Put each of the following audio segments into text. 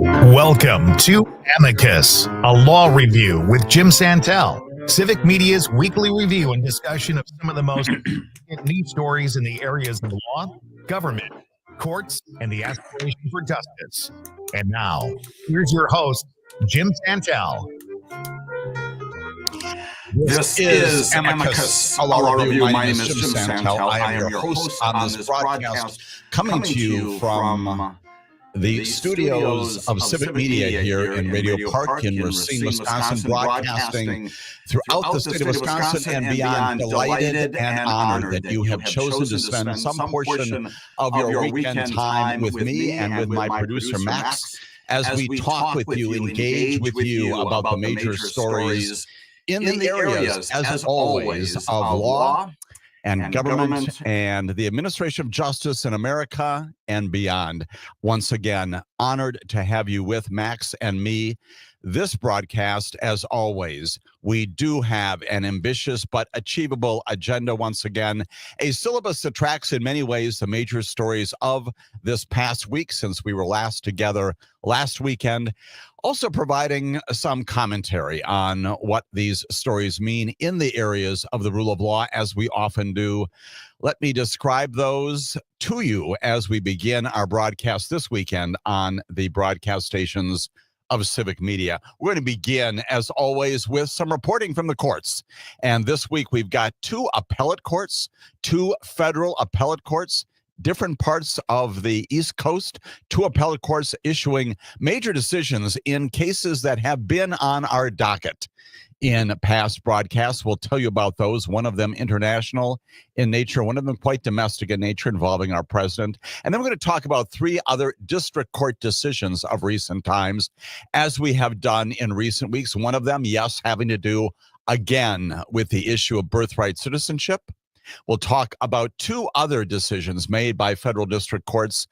Welcome to Amicus, a law review with Jim Santelle, Civic Media's weekly review and discussion of some of the most news stories in the areas of law, government, courts, and the aspiration for justice. And now, here's your host, Jim Santelle. This is Amicus, a law review. My name is Jim Santelle. I am your host on this broadcast, coming to you from the studios of Civic Media here in Radio Park in Racine, Wisconsin, broadcasting throughout the state of Wisconsin and beyond. Delighted and honored that you have chosen to spend some portion of your weekend time with me and with my producer, Max, as we talk with you, engage with you about the major stories in the areas, as always, of law and government and the administration of justice in America and beyond. Once again, honored to have you with Max and me. This broadcast, as always, we do have an ambitious but achievable agenda once again, a syllabus that tracks in many ways the major stories of this past week since we were last together last weekend, also providing some commentary on what these stories mean in the areas of the rule of law, as we often do. Let me describe those to you as we begin our broadcast this weekend on the broadcast stations of Civic Media. We're going to begin, as always, with some reporting from the courts. And this week, we've got two appellate courts, two federal appellate courts, different parts of the East Coast, two appellate courts issuing major decisions in cases that have been on our docket in past broadcasts. We'll tell you about those, one of them international in nature, one of them quite domestic in nature, involving our president. And then we're going to talk about three other district court decisions of recent times, as we have done in recent weeks. One of them, yes, having to do again with the issue of birthright citizenship. We'll talk about two other decisions made by federal district courts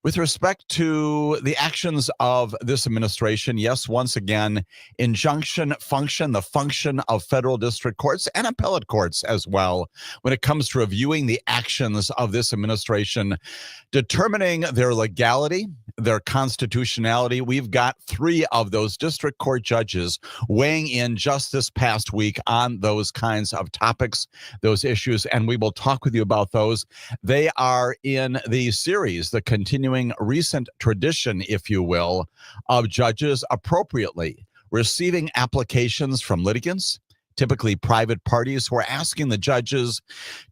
with respect to the actions of this administration. Yes, once again, injunction function, the function of federal district courts and appellate courts as well, when it comes to reviewing the actions of this administration, determining their legality, their constitutionality. We've got three of those district court judges weighing in just this past week on those kinds of topics, those issues, and we will talk with you about those. They are in the series, the continuing recent tradition, if you will, of judges appropriately receiving applications from litigants, typically private parties, who are asking the judges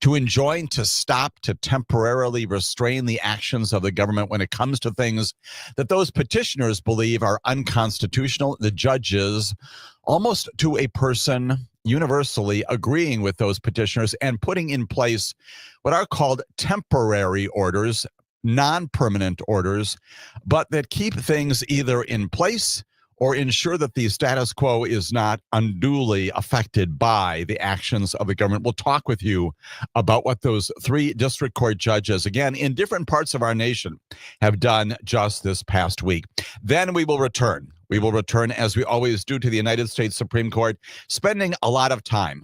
to enjoin, to stop, to temporarily restrain the actions of the government when it comes to things that those petitioners believe are unconstitutional. The judges, almost to a person, universally agreeing with those petitioners and putting in place what are called temporary orders, non-permanent orders, but that keep things either in place or ensure that the status quo is not unduly affected by the actions of the government. We'll talk with you about what those three district court judges, again, in different parts of our nation, have done just this past week. Then we will return. We will return, as we always do, to the United States Supreme Court, spending a lot of time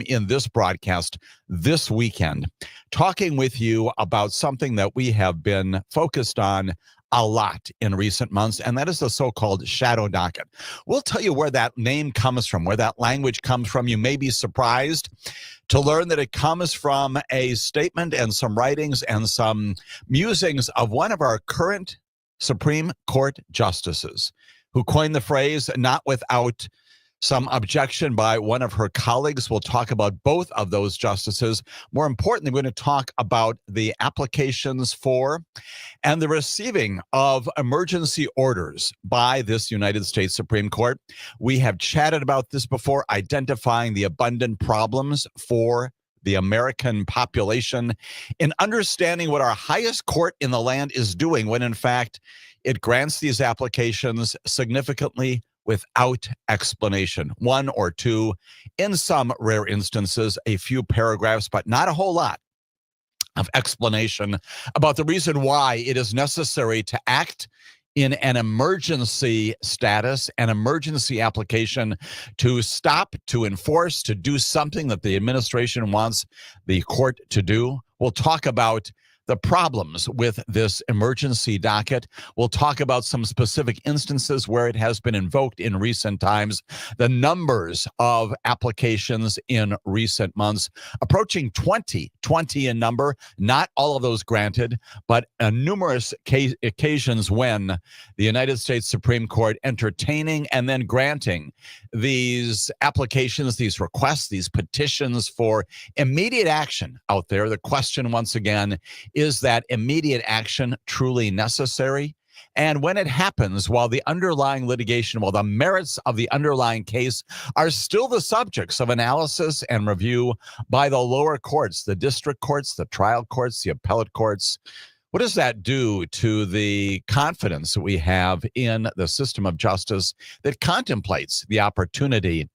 in this broadcast this weekend, talking with you about something that we have been focused on a lot in recent months, and that is the so-called shadow docket. We'll tell you where that name comes from, where that language comes from. You may be surprised to learn that it comes from a statement and some writings and some musings of one of our current Supreme Court justices, who coined the phrase, not without some objection by one of her colleagues. We'll talk about both of those justices. More importantly, we're going to talk about the applications for and the receiving of emergency orders by this United States Supreme Court. We have chatted about this before, identifying the abundant problems for the American population in understanding what our highest court in the land is doing when, in fact, it grants these applications significantly without explanation. One or two, in some rare instances, a few paragraphs, but not a whole lot of explanation about the reason why it is necessary to act in an emergency status, an emergency application to stop, to enforce, to do something that the administration wants the court to do. We'll talk about the problems with this emergency docket. We'll talk about some specific instances where it has been invoked in recent times, the numbers of applications in recent months, approaching 20 in number, not all of those granted, but numerous occasions when the United States Supreme Court entertaining and then granting these applications, these requests, these petitions for immediate action out there. The question, once again, is that immediate action truly necessary? And when it happens, while the underlying litigation, while the merits of the underlying case are still the subjects of analysis and review by the lower courts, the district courts, the trial courts, the appellate courts, what does that do to the confidence that we have in the system of justice that contemplates the opportunity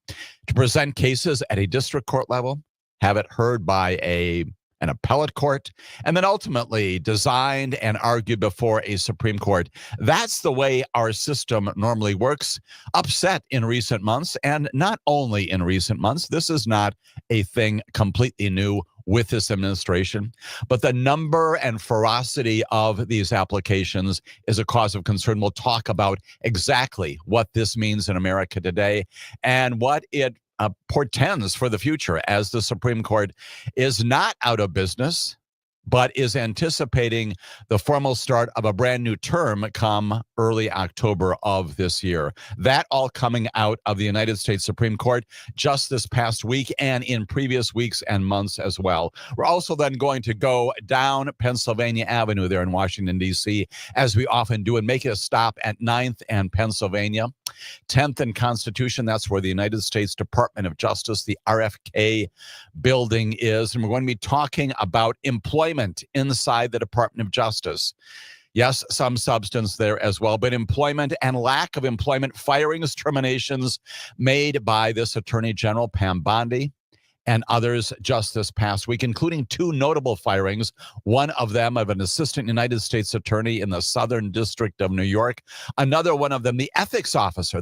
to present cases at a district court level, have it heard by an appellate court, and then ultimately designed and argued before a Supreme Court? That's the way our system normally works. Upset in recent months, and not only in recent months. This is not a thing completely new with this administration, but the number and ferocity of these applications is a cause of concern. We'll talk about exactly what this means in America today and what it portends for the future as the Supreme Court is not out of business, but is anticipating the formal start of a brand new term come early October of this year. That all coming out of the United States Supreme Court just this past week and in previous weeks and months as well. We're also then going to go down Pennsylvania Avenue there in Washington, D.C., as we often do, and make a stop at 9th and Pennsylvania. 10th and Constitution, that's where the United States Department of Justice, the RFK building is. And we're going to be talking about employment inside the Department of Justice. Yes, some substance there as well, but employment and lack of employment, firings, terminations made by this Attorney General, Pam Bondi, and others just this past week, including two notable firings, one of them of an assistant United States attorney in the Southern District of New York, another one of them, the ethics officer,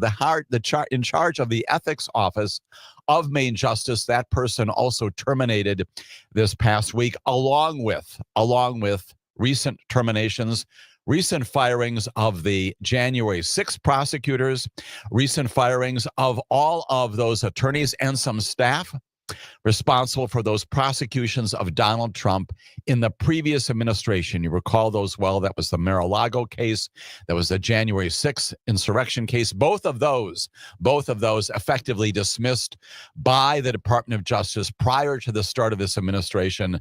in charge of the ethics office of Main Justice. That person also terminated this past week, along with recent terminations, recent firings of the January 6th prosecutors, recent firings of all of those attorneys and some staff responsible for those prosecutions of Donald Trump in the previous administration. You recall those well. That was the Mar-a-Lago case. That was the January 6th insurrection case. Both of those effectively dismissed by the Department of Justice prior to the start of this administration.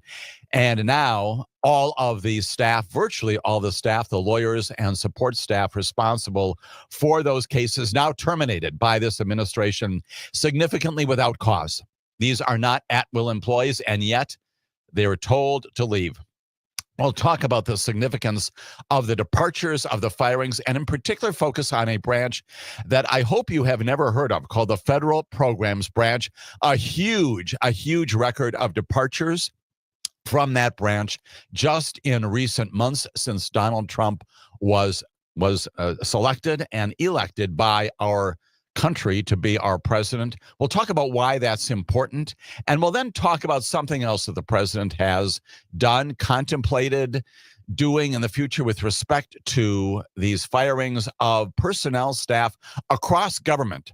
And now all of the staff, virtually all the staff, the lawyers and support staff responsible for those cases, now terminated by this administration, significantly without cause. These are not at-will employees, and yet they were told to leave. We'll talk about the significance of the departures, of the firings, and in particular focus on a branch that I hope you have never heard of called the Federal Programs Branch. A huge record of departures from that branch just in recent months since Donald Trump was selected and elected by our country to be our president. We'll talk about why that's important, and we'll then talk about something else that the president has done, contemplated doing in the future with respect to these firings of personnel staff across government.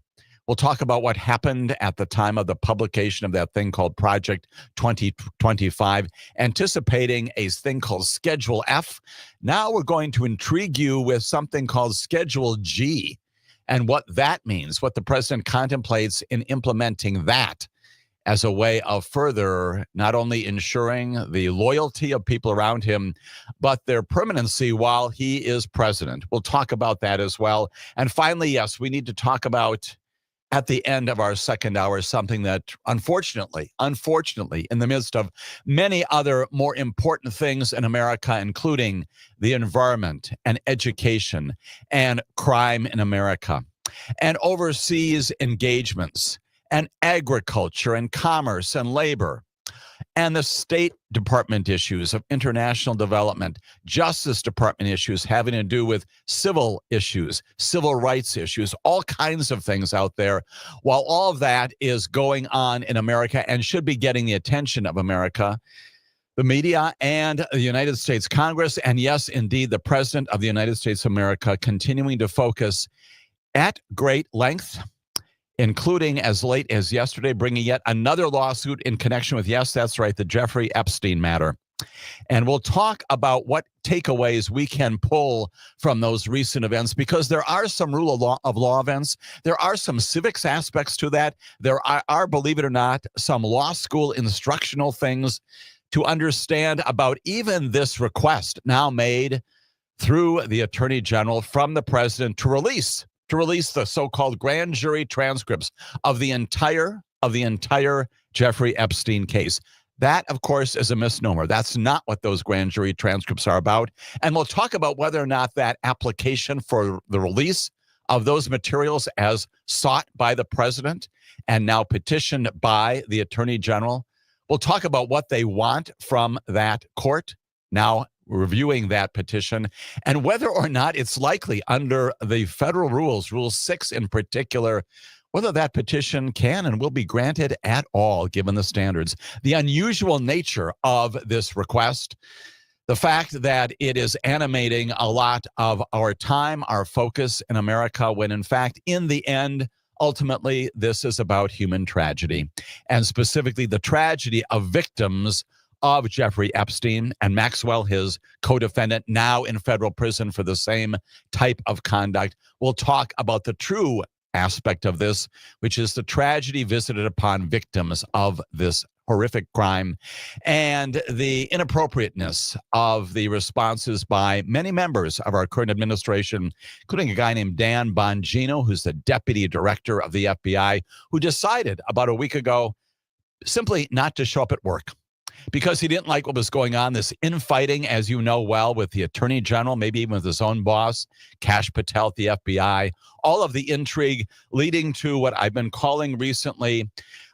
We'll talk about what happened at the time of the publication of that thing called Project 2025, anticipating a thing called Schedule F. Now we're going to intrigue you with something called Schedule G, and what that means, what the president contemplates in implementing that as a way of further not only ensuring the loyalty of people around him, but their permanency while he is president. We'll talk about that as well. And finally, yes, we need to talk about, at the end of our second hour, something that unfortunately, in the midst of many other more important things in America, including the environment and education and crime in America and overseas engagements and agriculture and commerce and labor and the State Department issues of international development, Justice Department issues having to do with civil issues, civil rights issues, all kinds of things out there. While all of that is going on in America and should be getting the attention of America, the media and the United States Congress, and yes, indeed, the President of the United States of America continuing to focus at great length, including as late as yesterday, bringing yet another lawsuit in connection with, yes, that's right, the Jeffrey Epstein matter. And we'll talk about what takeaways we can pull from those recent events, because there are some rule of law events. There are some civics aspects to that. There are, believe it or not, some law school instructional things to understand about even this request now made through the Attorney General from the President to release the so-called grand jury transcripts of the entire Jeffrey Epstein case. That, of course, is a misnomer. That's not what those grand jury transcripts are about. And we'll talk about whether or not that application for the release of those materials as sought by the President and now petitioned by the Attorney General. We'll talk about what they want from that court now reviewing that petition, and whether or not it's likely under the federal rules, Rule 6 in particular, whether that petition can and will be granted at all, given the standards. The unusual nature of this request, the fact that it is animating a lot of our time, our focus in America, when in fact, in the end, ultimately, this is about human tragedy, and specifically the tragedy of victims of Jeffrey Epstein and Maxwell, his co-defendant, now in federal prison for the same type of conduct. We'll talk about the true aspect of this, which is the tragedy visited upon victims of this horrific crime and the inappropriateness of the responses by many members of our current administration, including a guy named Dan Bongino, who's the deputy director of the FBI, who decided about a week ago simply not to show up at work because he didn't like what was going on, this infighting, as you know well, with the Attorney General, maybe even with his own boss, Kash Patel at the FBI, all of the intrigue leading to what I've been calling recently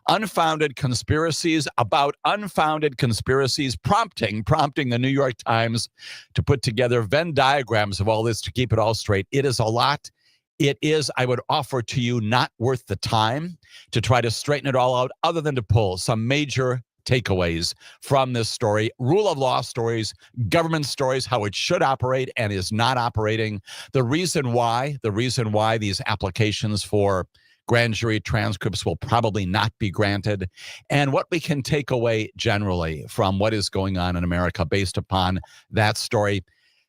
unfounded conspiracies about unfounded conspiracies, prompting the New York Times to put together Venn diagrams of all this to keep it all straight. It is a lot. It is, I would offer to you, not worth the time to try to straighten it all out, other than to pull some major takeaways from this story, rule of law stories, government stories, how it should operate and is not operating, the reason why these applications for grand jury transcripts will probably not be granted, and what we can take away generally from what is going on in America based upon that story.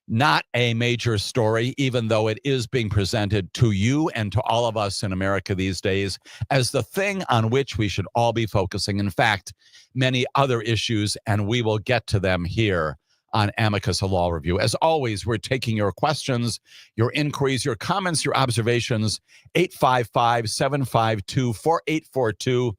Not a major story, even though it is being presented to you and to all of us in America these days as the thing on which we should all be focusing. In fact, many other issues, and we will get to them here on Amicus, a law review. As always, we're taking your questions, your inquiries, your comments, your observations, 855-752-4842.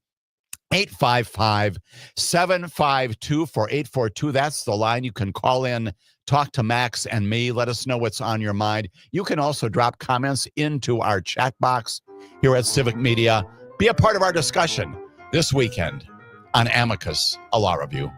855-752-4842. That's the line. You can call in, talk to Max and me. Let us know what's on your mind. You can also drop comments into our chat box here at Civic Media. Be a part of our discussion this weekend on Amicus, a law review.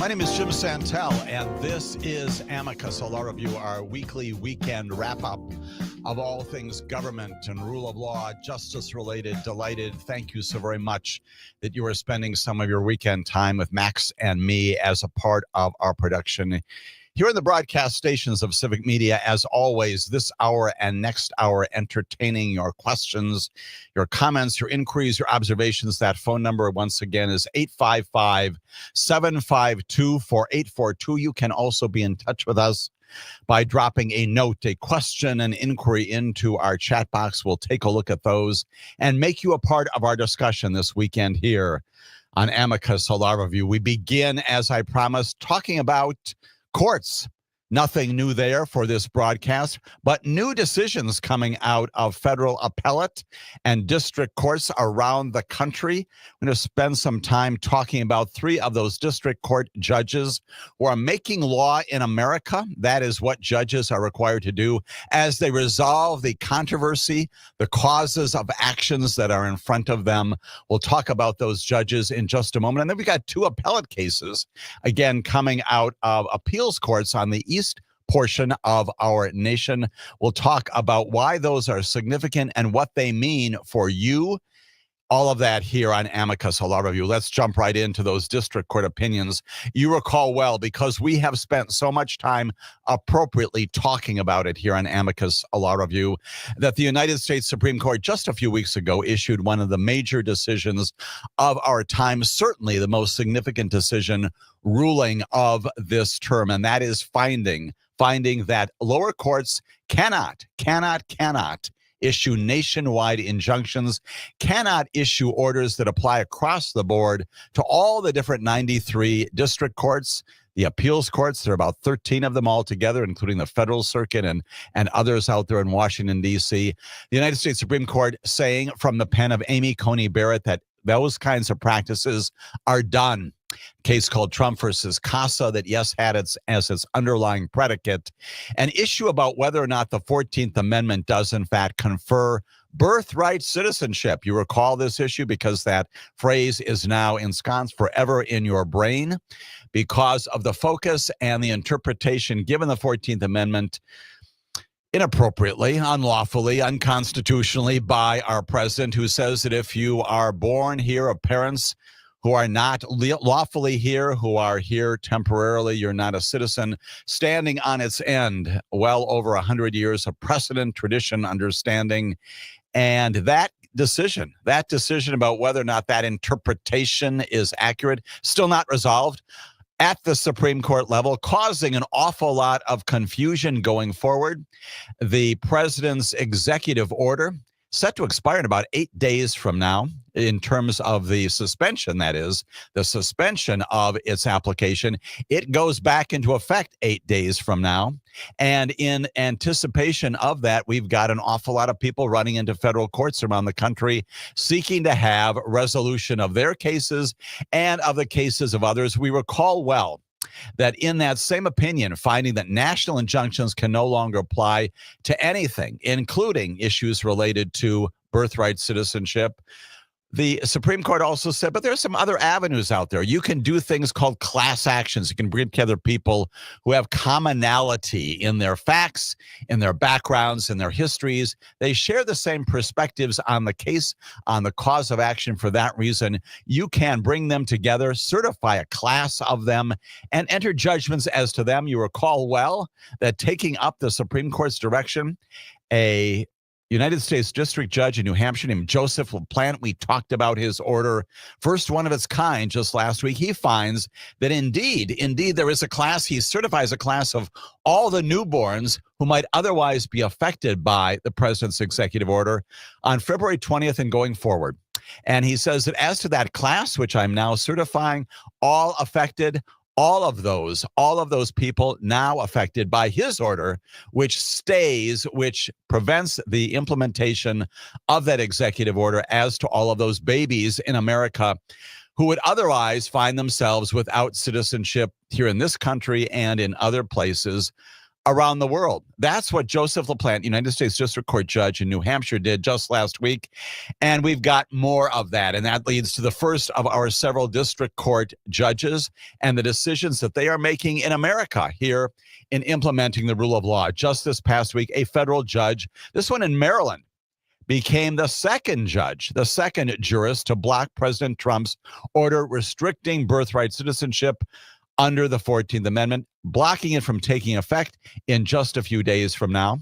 name is Jim Santelle, and this is Amicus, a law review, our weekly weekend wrap-up of all things government and rule of law, justice-related. Delighted. Thank you so very much that you are spending some of your weekend time with Max and me as a part of our production here in the broadcast stations of Civic Media. As always, this hour and next hour, entertaining your questions, your comments, your inquiries, your observations. That phone number, once again, is 855-752-4842. You can also be in touch with us by dropping a note, a question, an inquiry into our chat box. We'll take a look at those and make you a part of our discussion this weekend here on Amicus, a law review. We begin, as I promised, talking about courts. Nothing new there for this broadcast, but new decisions coming out of federal appellate and district courts around the country. I'm going to spend some time talking about three of those district court judges who are making law in America. That is what judges are required to do as they resolve the controversy, the causes of actions that are in front of them. We'll talk about those judges in just a moment. And then we got two appellate cases, again, coming out of appeals courts on the east portion of our nation. We'll talk about why those are significant and what they mean for you. All of that here on Amicus, a law review. Let's jump right into those district court opinions. You recall well, because we have spent so much time appropriately talking about it here on Amicus, a law review, that the United States Supreme Court just a few weeks ago issued one of the major decisions of our time, certainly the most significant decision ruling of this term, and that is finding that lower courts cannot issue nationwide injunctions, cannot issue orders that apply across the board to all the different 93 district courts, the appeals courts. There are about 13 of them altogether, including the federal circuit and others out there in Washington, D.C. The United States Supreme Court saying from the pen of Amy Coney Barrett that those kinds of practices are done. Case called Trump versus Casa that, yes, had as its underlying predicate an issue about whether or not the 14th Amendment does, in fact, confer birthright citizenship. You recall this issue because that phrase is now ensconced forever in your brain because of the focus and the interpretation given the 14th Amendment inappropriately, unlawfully, unconstitutionally by our president, who says that if you are born here of parents who are not lawfully here, who are here temporarily, you're not a citizen, standing on its end well over 100 years of precedent, tradition, understanding. And that decision about whether or not that interpretation is accurate, still not resolved at the Supreme Court level, causing an awful lot of confusion going forward. The president's executive order set to expire in about 8 days from now, in terms of the suspension, that is, the suspension of its application. It goes back into effect 8 days from now. And in anticipation of that, we've got an awful lot of people running into federal courts around the country seeking to have resolution of their cases and of the cases of others. We recall well that in that same opinion, finding that national injunctions can no longer apply to anything, including issues related to birthright citizenship, the Supreme Court also said, but there are some other avenues out there. You can do things called class actions. You can bring together people who have commonality in their facts, in their backgrounds, in their histories. They share the same perspectives on the case, on the cause of action. For that reason, you can bring them together, certify a class of them, and enter judgments as to them. You recall well that taking up the Supreme Court's direction, a United States District Judge in New Hampshire named Joseph LaPlante, we talked about his order, first one of its kind just last week. He finds that indeed there is a class. He certifies a class of all the newborns who might otherwise be affected by the president's executive order on February 20th and going forward. And he says that as to that class, which I'm now certifying, all affected, all of those people now affected by his order, which prevents the implementation of that executive order as to all of those babies in America who would otherwise find themselves without citizenship here in this country and in other places around the world. That's what Joseph LaPlante, United States District Court judge in New Hampshire, did just last week. And we've got more of that. And that leads to the first of our several district court judges and the decisions that they are making in America here in implementing the rule of law. Just this past week, a federal judge, this one in Maryland, became the second judge, the second jurist to block President Trump's order restricting birthright citizenship under the 14th Amendment, blocking it from taking effect in just a few days from now.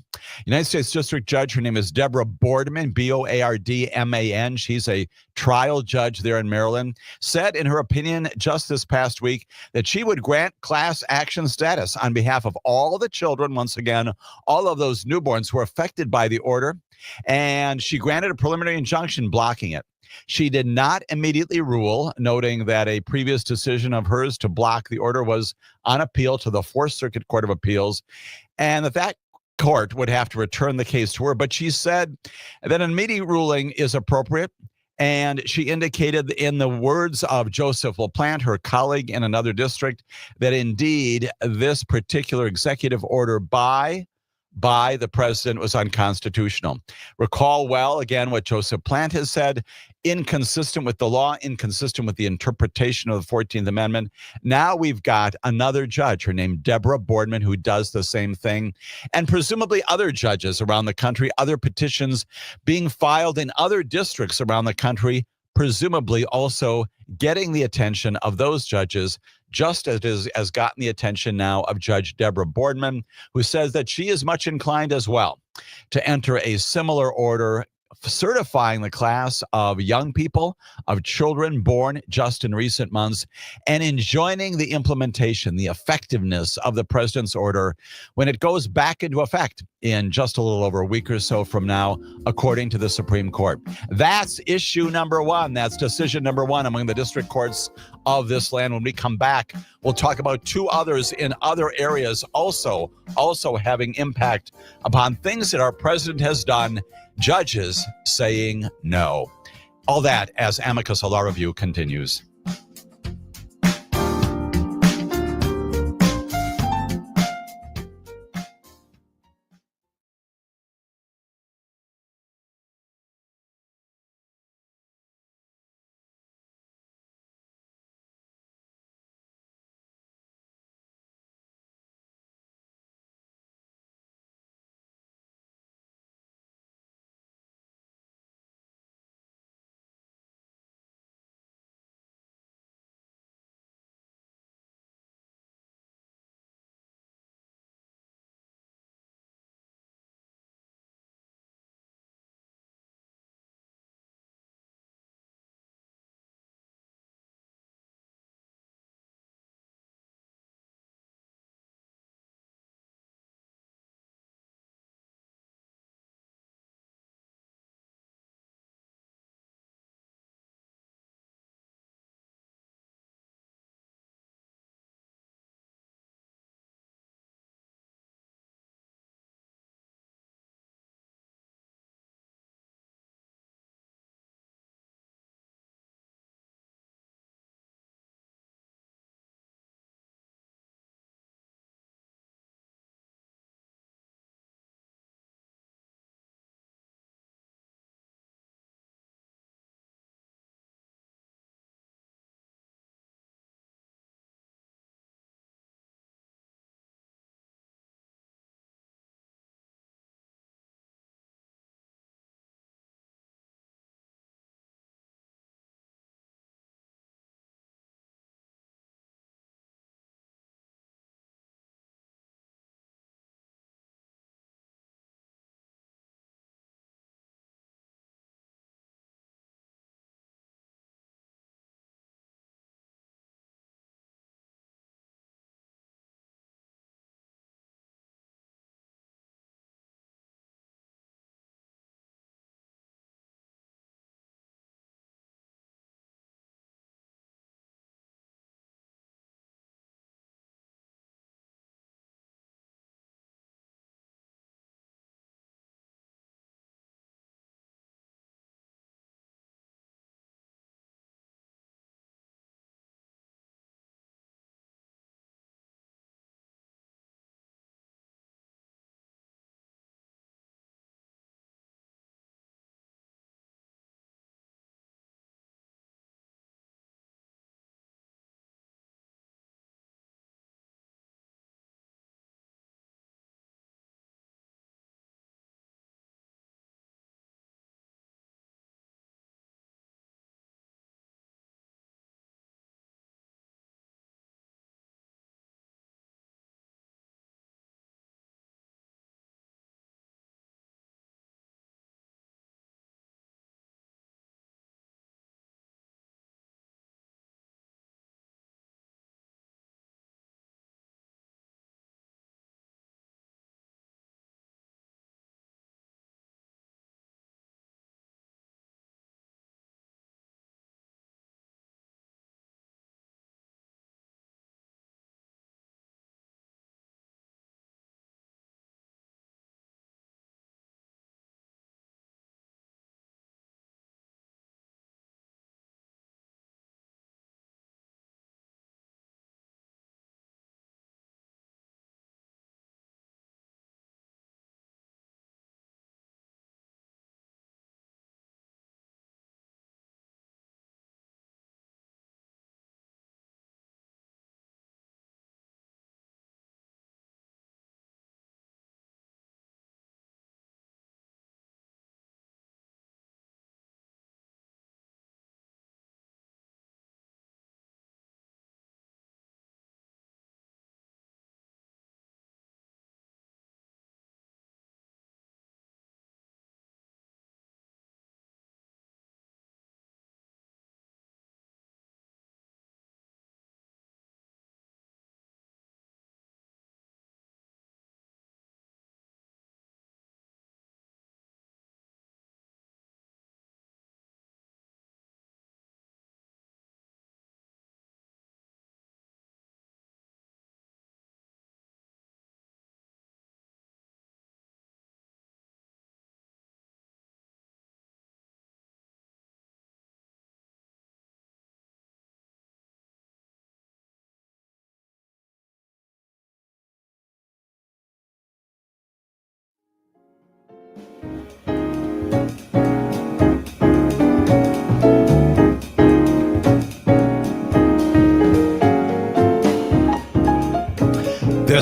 United States District Judge, her name is Deborah Boardman, Boardman. She's a trial judge there in Maryland, said in her opinion just this past week that she would grant class action status on behalf of all the children, once again, all of those newborns who are affected by the order, and she granted a preliminary injunction blocking it. She did not immediately rule, noting that a previous decision of hers to block the order was on appeal to the Fourth Circuit Court of Appeals, and that court would have to return the case to her. But she said that an immediate ruling is appropriate, and she indicated in the words of Joseph LaPlante, her colleague in another district, that indeed this particular executive order by the president was unconstitutional. Recall well, again, what Joseph LaPlante has said, inconsistent with the law, inconsistent with the interpretation of the 14th Amendment. Now we've got another judge, her name Deborah Boardman, who does the same thing, and presumably other judges around the country, other petitions being filed in other districts around the country, presumably also getting the attention of those judges, just as it has gotten the attention now of Judge Deborah Boardman, who says that she is much inclined as well to enter a similar order certifying the class of young people, of children born just in recent months, and enjoining the implementation, the effectiveness of the president's order when it goes back into effect in just a little over a week or so from now, according to the Supreme Court. That's issue number one. That's decision number one among the district courts of this land. When we come back, we'll talk about two others in other areas also having impact upon things that our president has done, judges saying no. All that as Amicus, a law review, continues.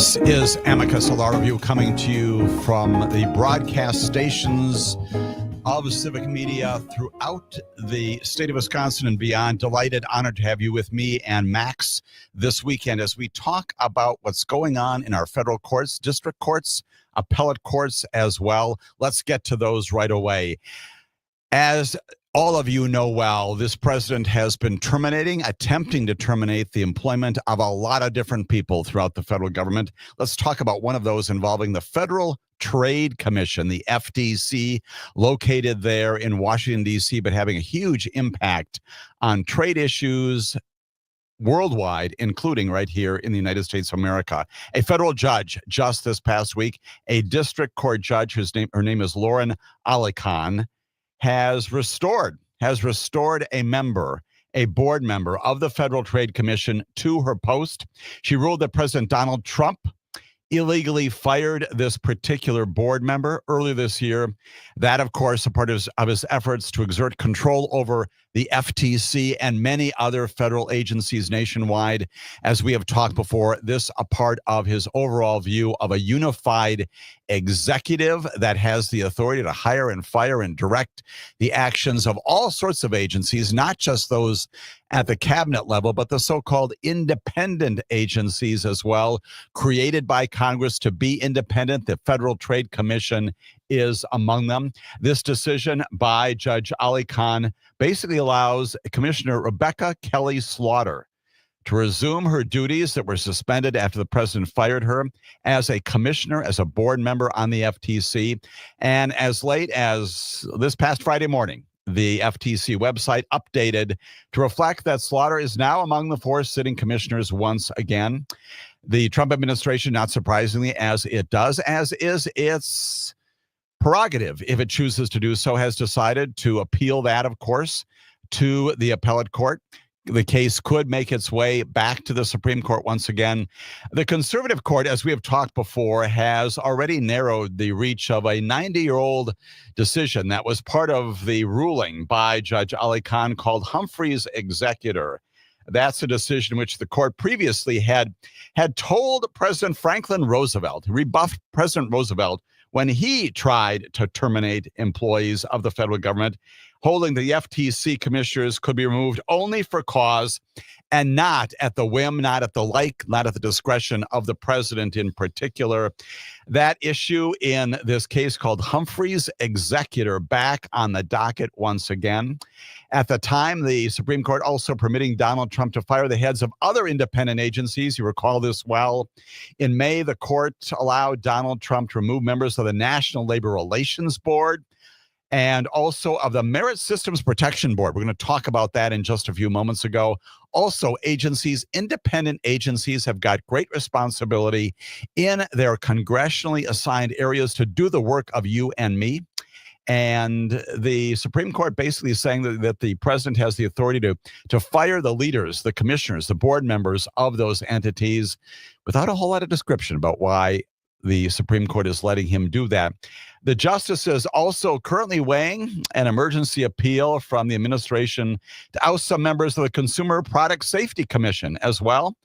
This is Amicus, a law review coming to you from the broadcast stations of civic media throughout the state of Wisconsin and beyond. Delighted, honored to have you with me and Max this weekend as we talk about what's going on in our federal courts, district courts, appellate courts as well. Let's get to those right away. As all of you know well, this president has been attempting to terminate the employment of a lot of different people throughout the federal government. Let's talk about one of those involving the Federal Trade Commission, the FTC, located there in Washington, D.C., but having a huge impact on trade issues worldwide, including right here in the United States of America. A federal judge just this past week, a district court judge her name is Lauren Alicon, has restored a board member of the Federal Trade Commission to her post. She ruled that President Donald Trump illegally fired this particular board member earlier this year. That, of course, a part of his efforts to exert control over the FTC and many other federal agencies nationwide. As we have talked before, this a part of his overall view of a unified executive that has the authority to hire and fire and direct the actions of all sorts of agencies, not just those at the cabinet level, but the so-called independent agencies as well, created by Congress to be independent. The Federal Trade Commission is among them. This decision by Judge Alicon basically allows Commissioner Rebecca Kelly Slaughter to resume her duties that were suspended after the president fired her as a commissioner, as a board member on the FTC. And as late as this past Friday morning, the FTC website updated to reflect that Slaughter is now among the 4 sitting commissioners once again. The Trump administration, not surprisingly, as is its prerogative, if it chooses to do so, has decided to appeal that, of course, to the appellate court. The case could make its way back to the Supreme Court once again. The conservative court, as we have talked before, has already narrowed the reach of a 90-year-old decision that was part of the ruling by Judge Alicon called Humphrey's Executor. That's a decision which the court previously had told President Franklin Roosevelt, rebuffed President Roosevelt when he tried to terminate employees of the federal government, holding the FTC commissioners could be removed only for cause and not at the whim, not at the discretion of the president in particular. That issue in this case called Humphrey's Executor back on the docket once again. At the time, the Supreme Court also permitting Donald Trump to fire the heads of other independent agencies. You recall this well. In May, the court allowed Donald Trump to remove members of the National Labor Relations Board and also of the Merit Systems Protection Board. We're going to talk about that in just a few moments ago. Also, independent agencies have got great responsibility in their congressionally assigned areas to do the work of you and me. And the Supreme Court basically is saying that the president has the authority to fire the leaders, the commissioners, the board members of those entities without a whole lot of description about why the Supreme Court is letting him do that. The justice is also currently weighing an emergency appeal from the administration to oust some members of the Consumer Product Safety Commission as well.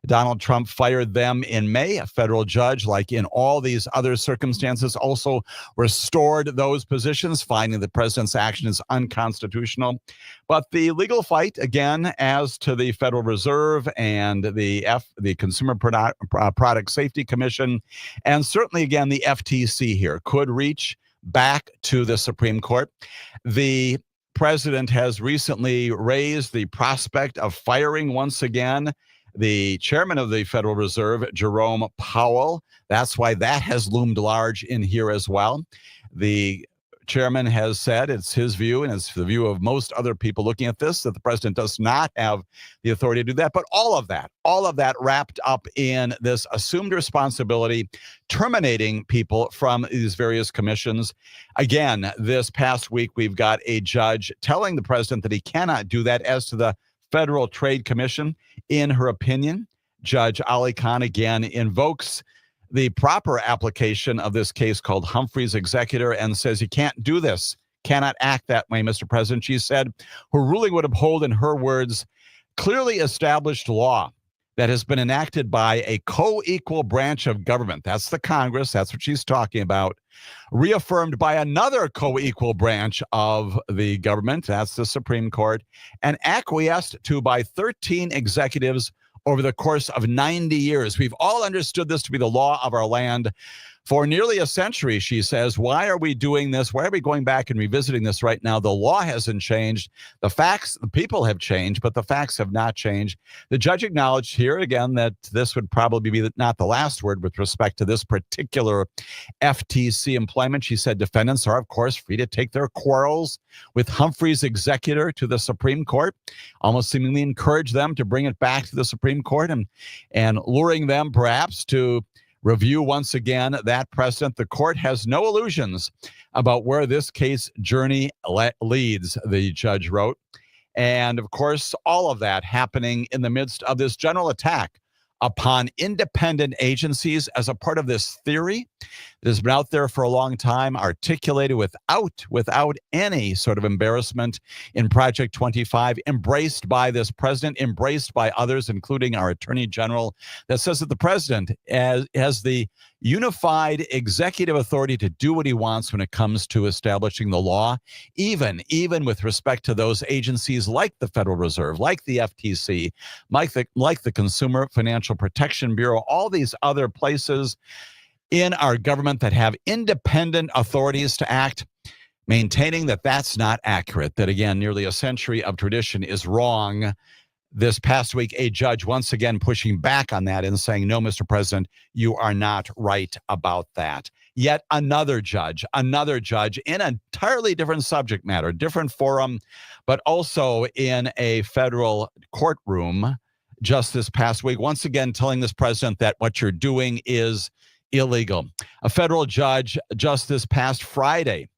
Donald Trump fired them in May. A federal judge, like in all these other circumstances, also restored those positions, finding the president's action is unconstitutional. But the legal fight, again, as to the Federal Reserve and the Consumer Product Safety Commission, and certainly, again, the FTC here, could reach back to the Supreme Court. The president has recently raised the prospect of firing once again the chairman of the Federal Reserve, Jerome Powell. That's why that has loomed large in here as well. The chairman has said it's his view, and it's the view of most other people looking at this, that the president does not have the authority to do that. But all of that wrapped up in this assumed responsibility, terminating people from these various commissions. Again, this past week, we've got a judge telling the president that he cannot do that as to the Federal Trade Commission. In her opinion, Judge Alicon again invokes the proper application of this case called Humphrey's Executor and says you can't do this, cannot act that way, Mr. President. She said her ruling would uphold, in her words, clearly established law that has been enacted by a co-equal branch of government. That's the Congress. That's what she's talking about. Reaffirmed by another co-equal branch of the government. That's the Supreme Court. And acquiesced to by 13 executives over the course of 90 years. We've all understood this to be the law of our land for nearly a century, she says. Why are we doing this? Why are we going back and revisiting this right now? The law hasn't changed. The facts, the people have changed, but the facts have not changed. The judge acknowledged here again that this would probably be not the last word with respect to this particular FTC employment. She said defendants are, of course, free to take their quarrels with Humphrey's executor to the Supreme Court, almost seemingly encourage them to bring it back to the Supreme Court and luring them perhaps to review once again that precedent. The court has no illusions about where this case journey leads, the judge wrote. And of course, all of that happening in the midst of this general attack upon independent agencies as a part of this theory that has been out there for a long time, articulated without any sort of embarrassment in Project 25, embraced by this president, embraced by others, including our attorney general, that says that the president has the unified executive authority to do what he wants when it comes to establishing the law, even with respect to those agencies like the Federal Reserve, like the FTC, like the Consumer Financial Protection Bureau, all these other places in our government that have independent authorities to act, maintaining that that's not accurate, that again, nearly a century of tradition is wrong. This past week, a judge once again pushing back on that and saying, no, Mr. President, you are not right about that. Yet another judge in an entirely different subject matter, different forum, but also in a federal courtroom just this past week, once again telling this president that what you're doing is illegal. A federal judge just this past Friday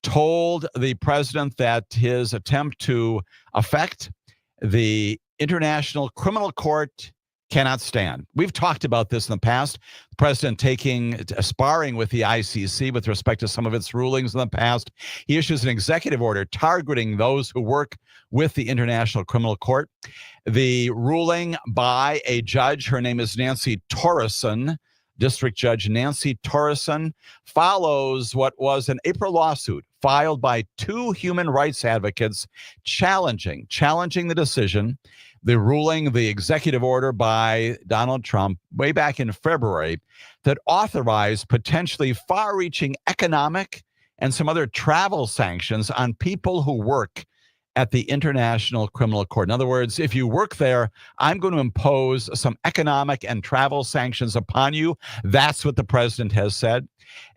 told the president that his attempt to affect the International Criminal Court cannot stand. We've talked about this in the past. The president sparring with the ICC with respect to some of its rulings in the past. He issues an executive order targeting those who work with the International Criminal Court. The ruling by a judge, her name is Nancy Torreson, District Judge Nancy Torreson, follows what was an April lawsuit filed by two human rights advocates challenging the decision, the ruling, the executive order by Donald Trump way back in February that authorized potentially far-reaching economic and some other travel sanctions on people who work at the International Criminal Court. In other words, if you work there, I'm going to impose some economic and travel sanctions upon you. That's what the president has said.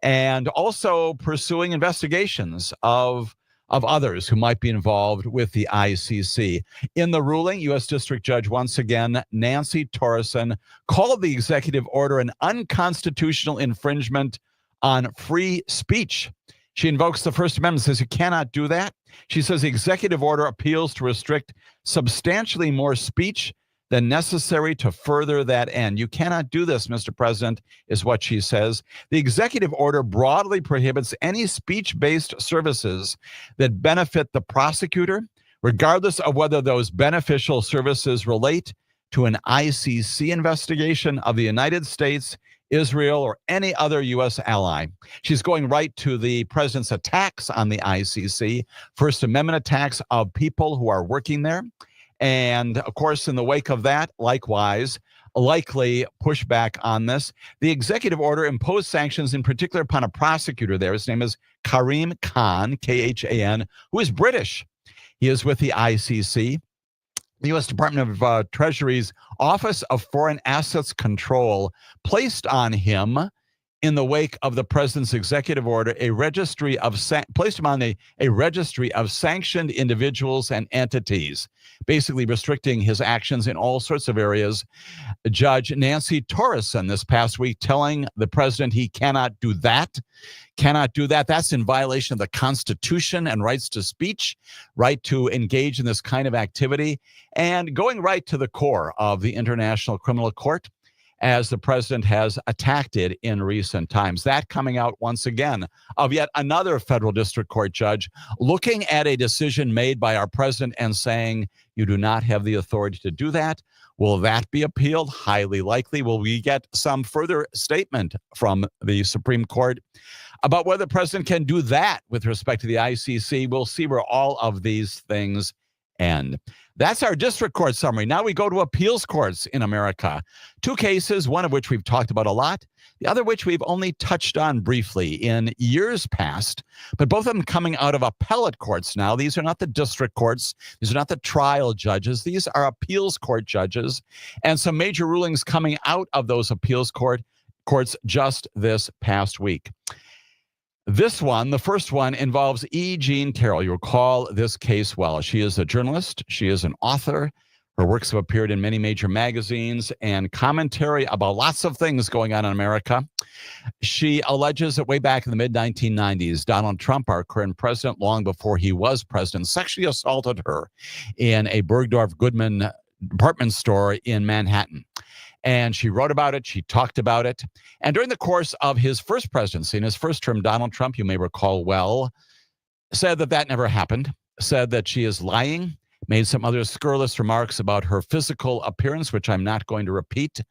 And also pursuing investigations of others who might be involved with the ICC. In the ruling, U.S. District Judge, once again, Nancy Torreson, called the executive order an unconstitutional infringement on free speech. She invokes the First Amendment, says you cannot do that. She says the executive order appeals to restrict substantially more speech than necessary to further that end. You cannot do this, Mr. President, is what she says. The executive order broadly prohibits any speech-based services that benefit the prosecutor, regardless of whether those beneficial services relate to an ICC investigation of the United States, Israel, or any other U.S. ally. She's going right to the president's attacks on the ICC, First Amendment attacks of people who are working there. And of course, in the wake of that, likewise, likely pushback on this. The executive order imposed sanctions in particular upon a prosecutor there. His name is Karim Khan, Khan, who is British. He is with the ICC. The U.S. Department of Treasury's Office of Foreign Assets Control placed on him, in the wake of the president's executive order, placed him on a registry of sanctioned individuals and entities, basically restricting his actions in all sorts of areas. Judge Nancy Torreson this past week telling the president he cannot do that. That's in violation of the Constitution and rights to speech, right to engage in this kind of activity, and going right to the core of the International Criminal Court, as the president has attacked it in recent times. That coming out once again of yet another federal district court judge looking at a decision made by our president and saying, you do not have the authority to do that. Will that be appealed? Highly likely. Will we get some further statement from the Supreme Court about whether the president can do that with respect to the ICC? We'll see where all of these things end. That's our district court summary. Now we go to appeals courts in America. Two cases, one of which we've talked about a lot, the other which we've only touched on briefly in years past, but both of them coming out of appellate courts now. These are not the district courts. These are not the trial judges. These are appeals court judges, and some major rulings coming out of those appeals courts just this past week. This one, the first one, involves E. Jean Carroll. You recall this case well. She is a journalist. She is an author. Her works have appeared in many major magazines and commentary about lots of things going on in America. She alleges that way back in the mid-1990s, Donald Trump, our current president, long before he was president, sexually assaulted her in a Bergdorf Goodman department store in Manhattan. And she wrote about it. She talked about it. And during the course of his first presidency, in his first term, Donald Trump, you may recall well, said that that never happened, said that she is lying, made some other scurrilous remarks about her physical appearance, which I'm not going to repeat,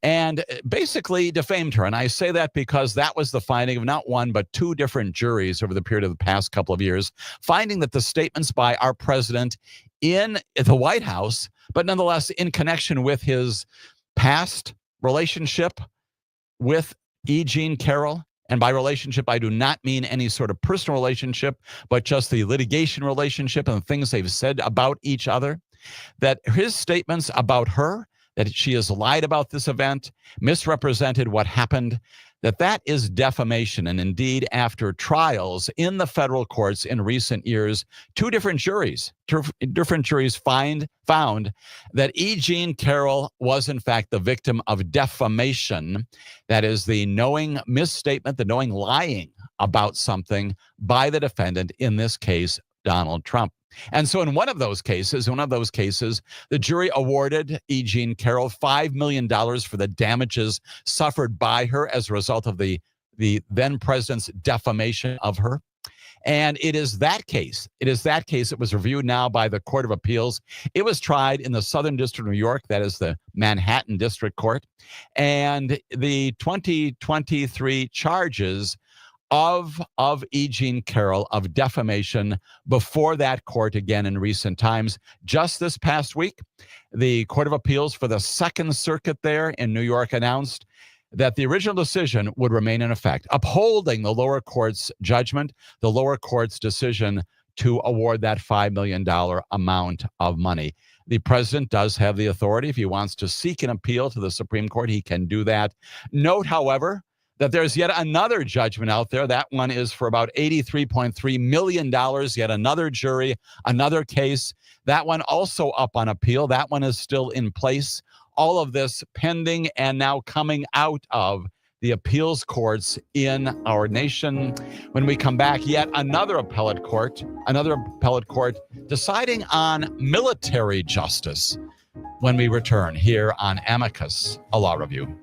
and basically defamed her. And I say that because that was the finding of not one, but two different juries over the period of the past couple of years, finding that the statements by our president in the White House, but nonetheless in connection with his past relationship with E. Jean Carroll, and by relationship, I do not mean any sort of personal relationship, but just the litigation relationship and the things they've said about each other, that his statements about her, that she has lied about this event, misrepresented what happened, that is defamation. And indeed, after trials in the federal courts in recent years, two different juries found that E. Jean Carroll was in fact the victim of defamation. That is the knowing misstatement, the knowing lying about something by the defendant, in this case, Donald Trump. And so in one of those cases, the jury awarded E. Jean Carroll $5 million for the damages suffered by her as a result of the then president's defamation of her. And it is that case that was reviewed now by the Court of Appeals. It was tried in the Southern District of New York, that is the Manhattan District Court. And the 2023 charges of E. Jean Carroll of defamation before that court again in recent times. Just this past week, the Court of Appeals for the Second Circuit there in New York announced that the original decision would remain in effect, upholding the lower court's judgment, the lower court's decision to award that $5 million amount of money. The president does have the authority. If he wants to seek an appeal to the Supreme Court, he can do that. Note, however, that there's yet another judgment out there. That one is for about $83.3 million. Yet another jury, another case. That one also up on appeal. That one is still in place. All of this pending and now coming out of the appeals courts in our nation. When we come back, yet another appellate court deciding on military justice when we return here on Amicus, a law review.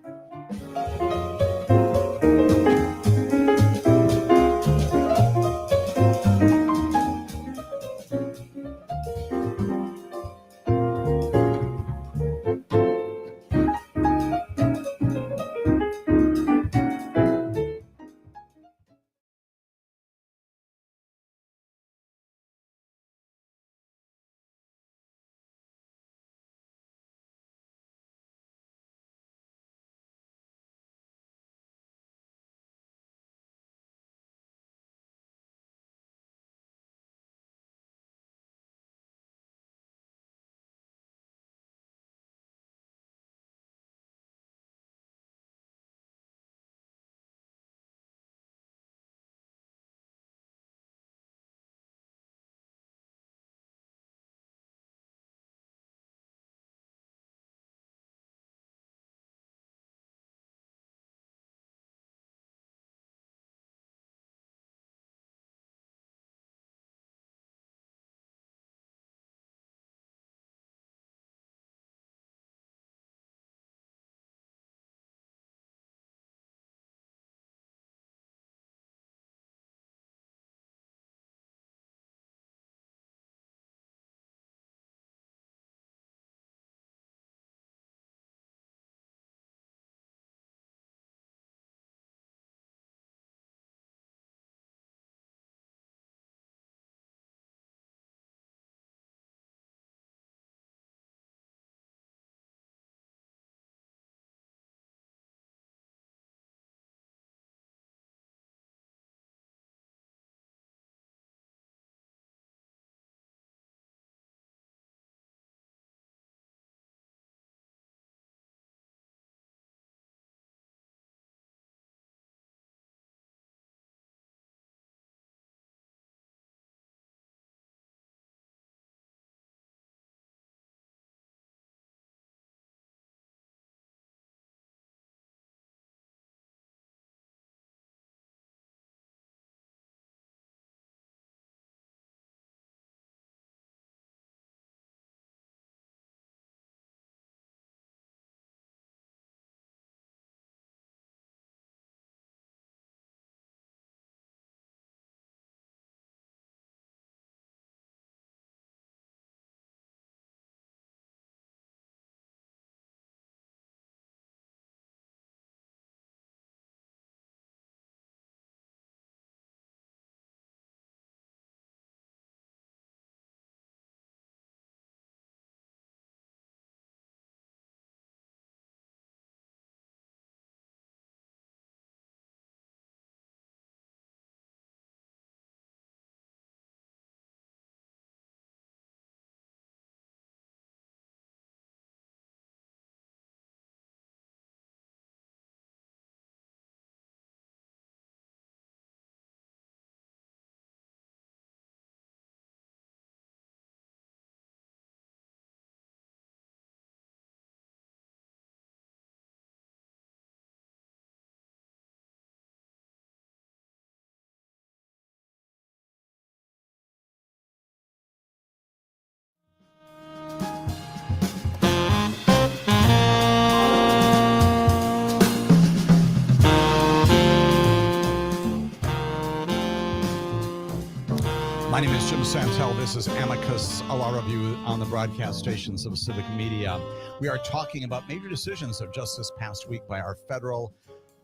Jim Santelle. This is Amicus, a law review on the broadcast stations of Civic Media. We are talking about major decisions of just this past week by our federal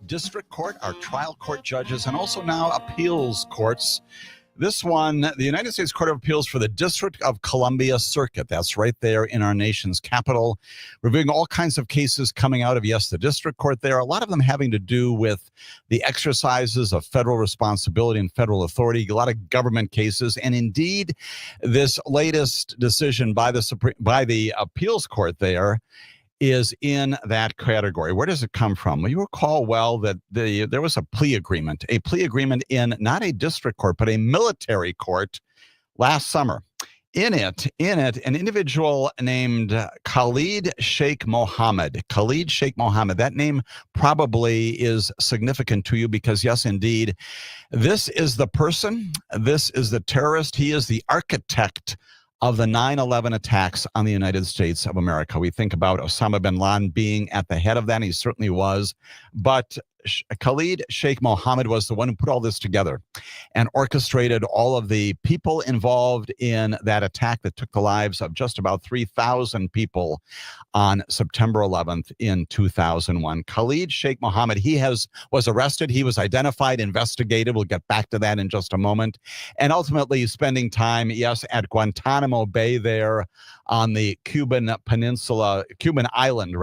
district court, our trial court judges, and also now appeals courts. This one, the United States Court of Appeals for the District of Columbia Circuit. That's right there in our nation's capital, reviewing all kinds of cases coming out of, yes, the district court there, a lot of them having to do with the exercises of federal responsibility and federal authority, a lot of government cases. And indeed, this latest decision by the appeals court there is in that category. Where does it come from? Well, you recall well that there was a plea agreement in not a district court, but a military court last summer. In it, an individual named Khalid Sheikh Mohammed. Khalid Sheikh Mohammed, that name probably is significant to you because, yes, indeed, this is the person, this is the terrorist, he is the architect of the 9/11 attacks on the United States of America. We think about Osama bin Laden being at the head of that. He certainly was. But Khalid Sheikh Mohammed was the one who put all this together and orchestrated all of the people involved in that attack that took the lives of just about 3,000 people on September 11th in 2001. Khalid Sheikh Mohammed, was arrested. He was identified, investigated. We'll get back to that in just a moment. And ultimately spending time, yes, at Guantanamo Bay there on the Cuban island,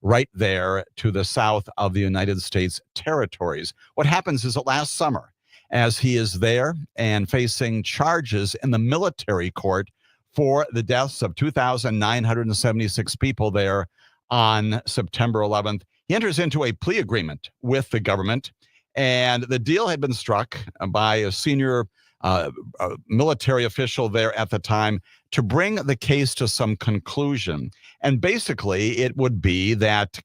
right there to the south of the United States territories. What happens is that last summer, as he is there and facing charges in the military court for the deaths of 2,976 people there on September 11th, he enters into a plea agreement with the government. And the deal had been struck by a senior military official there at the time to bring the case to some conclusion. And basically, it would be that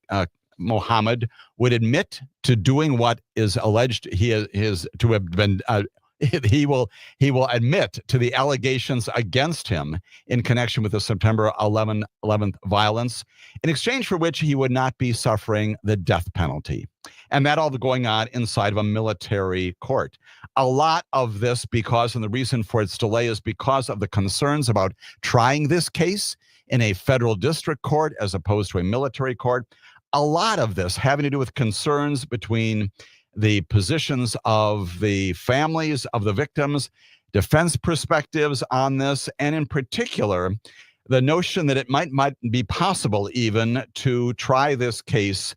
Mohammed would admit to doing what is alleged he is to have been. He will admit to the allegations against him in connection with the September 11th violence, in exchange for which he would not be suffering the death penalty. And that all going on inside of a military court. A lot of this and the reason for its delay is because of the concerns about trying this case in a federal district court as opposed to a military court. A lot of this having to do with concerns between the positions of the families of the victims, defense perspectives on this, and in particular, the notion that it might be possible even to try this case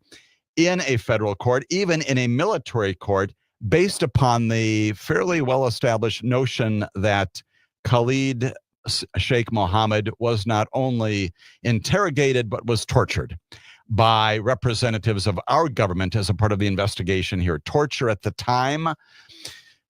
in a federal court, even in a military court, based upon the fairly well-established notion that Khalid Sheikh Mohammed was not only interrogated, but was tortured by representatives of our government as a part of the investigation here. Torture at the time,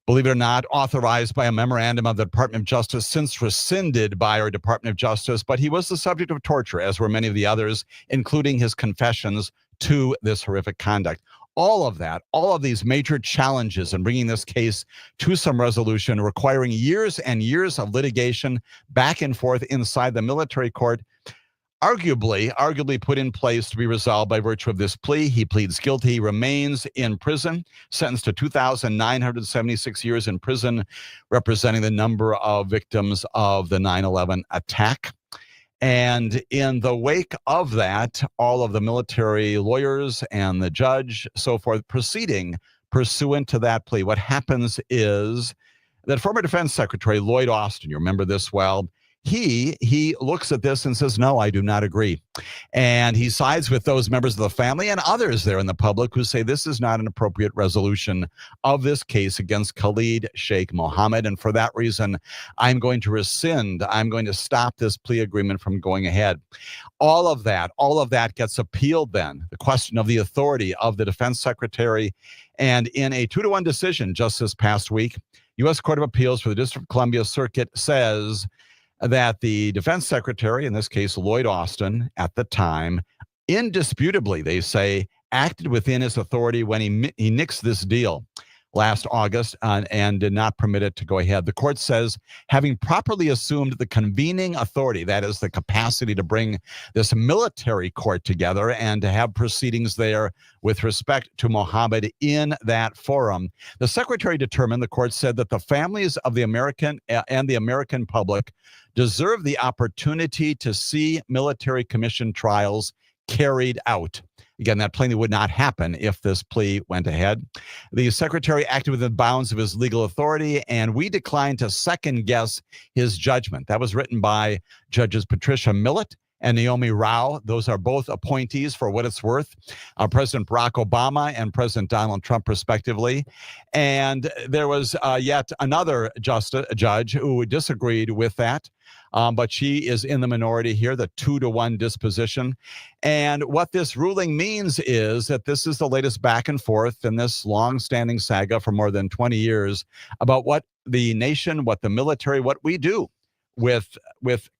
believe it or not, authorized by a memorandum of the Department of Justice, since rescinded by our Department of Justice, but he was the subject of torture, as were many of the others, including his confessions to this horrific conduct. All of these major challenges in bringing this case to some resolution, requiring years and years of litigation back and forth inside the military court, arguably put in place to be resolved by virtue of this plea. He pleads guilty. He remains in prison, sentenced to 2,976 years in prison, representing the number of victims of the 9/11 attack. And in the wake of that, all of the military lawyers and the judge, so forth, proceeding pursuant to that plea. What happens that former Defense Secretary Lloyd Austin, you remember this well, he looks at this and says, no, I do not agree. And he sides with those members of the family and others there in the public who say this is not an appropriate resolution of this case against Khalid Sheikh Mohammed. And for that reason, I'm going to stop this plea agreement from going ahead. All of that gets appealed then, the question of the authority of the Defense Secretary. And in a 2-1 decision just this past week, U.S. Court of Appeals for the District of Columbia Circuit says that the Defense Secretary, in this case Lloyd Austin, at the time, indisputably, they say, acted within his authority when he nixed this deal. last August and did not permit it to go ahead. The court says, having properly assumed the convening authority, that is the capacity to bring this military court together and to have proceedings there with respect to Mohammed in that forum, the secretary determined, the court said, that the families of the American and the American public deserve the opportunity to see military commission trials carried out. Again, that plainly would not happen if this plea went ahead. The secretary acted within the bounds of his legal authority, and we declined to second guess his judgment. That was written by Judges Patricia Millett and Naomi Rao. Those are both appointees, for what it's worth, President Barack Obama and President Donald Trump, respectively. And there was yet another judge who disagreed with that. But she is in the minority here, the 2-to-1 disposition. And what this ruling means is that this is the latest back and forth in this long-standing saga for more than 20 years about what the nation, what the military, what we do with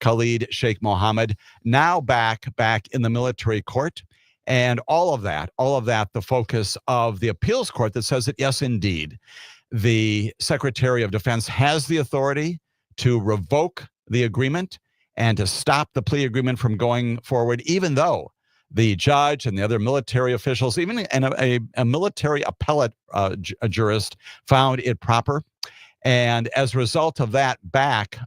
Khalid Sheikh Mohammed, now back in the military court. And all of that, the focus of the appeals court that says that, yes, indeed, the Secretary of Defense has the authority to revoke the agreement and to stop the plea agreement from going forward, even though the judge and the other military officials, even a military appellate jurist, found it proper. And as a result of that, back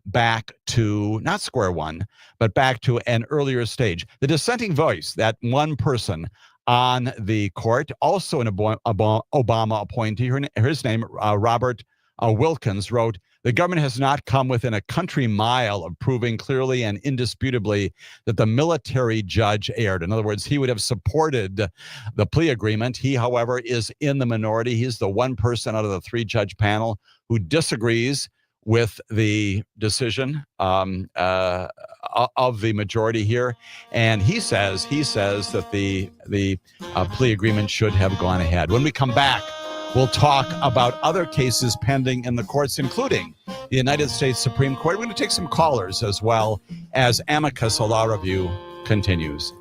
to not square one, but back to an earlier stage. The dissenting voice, that one person on the court, also an Obama appointee, his name, Robert Wilkins, wrote, "The government has not come within a country mile of proving clearly and indisputably that the military judge erred." In other words, he would have supported the plea agreement. He, however, is in the minority. He's the one person out of the 3-judge panel who disagrees with the decision of the majority here. And he says that the plea agreement should have gone ahead. When we come back, we'll talk about other cases pending in the courts, including the United States Supreme Court. We're going to take some callers as well as Amicus, a law review, continues.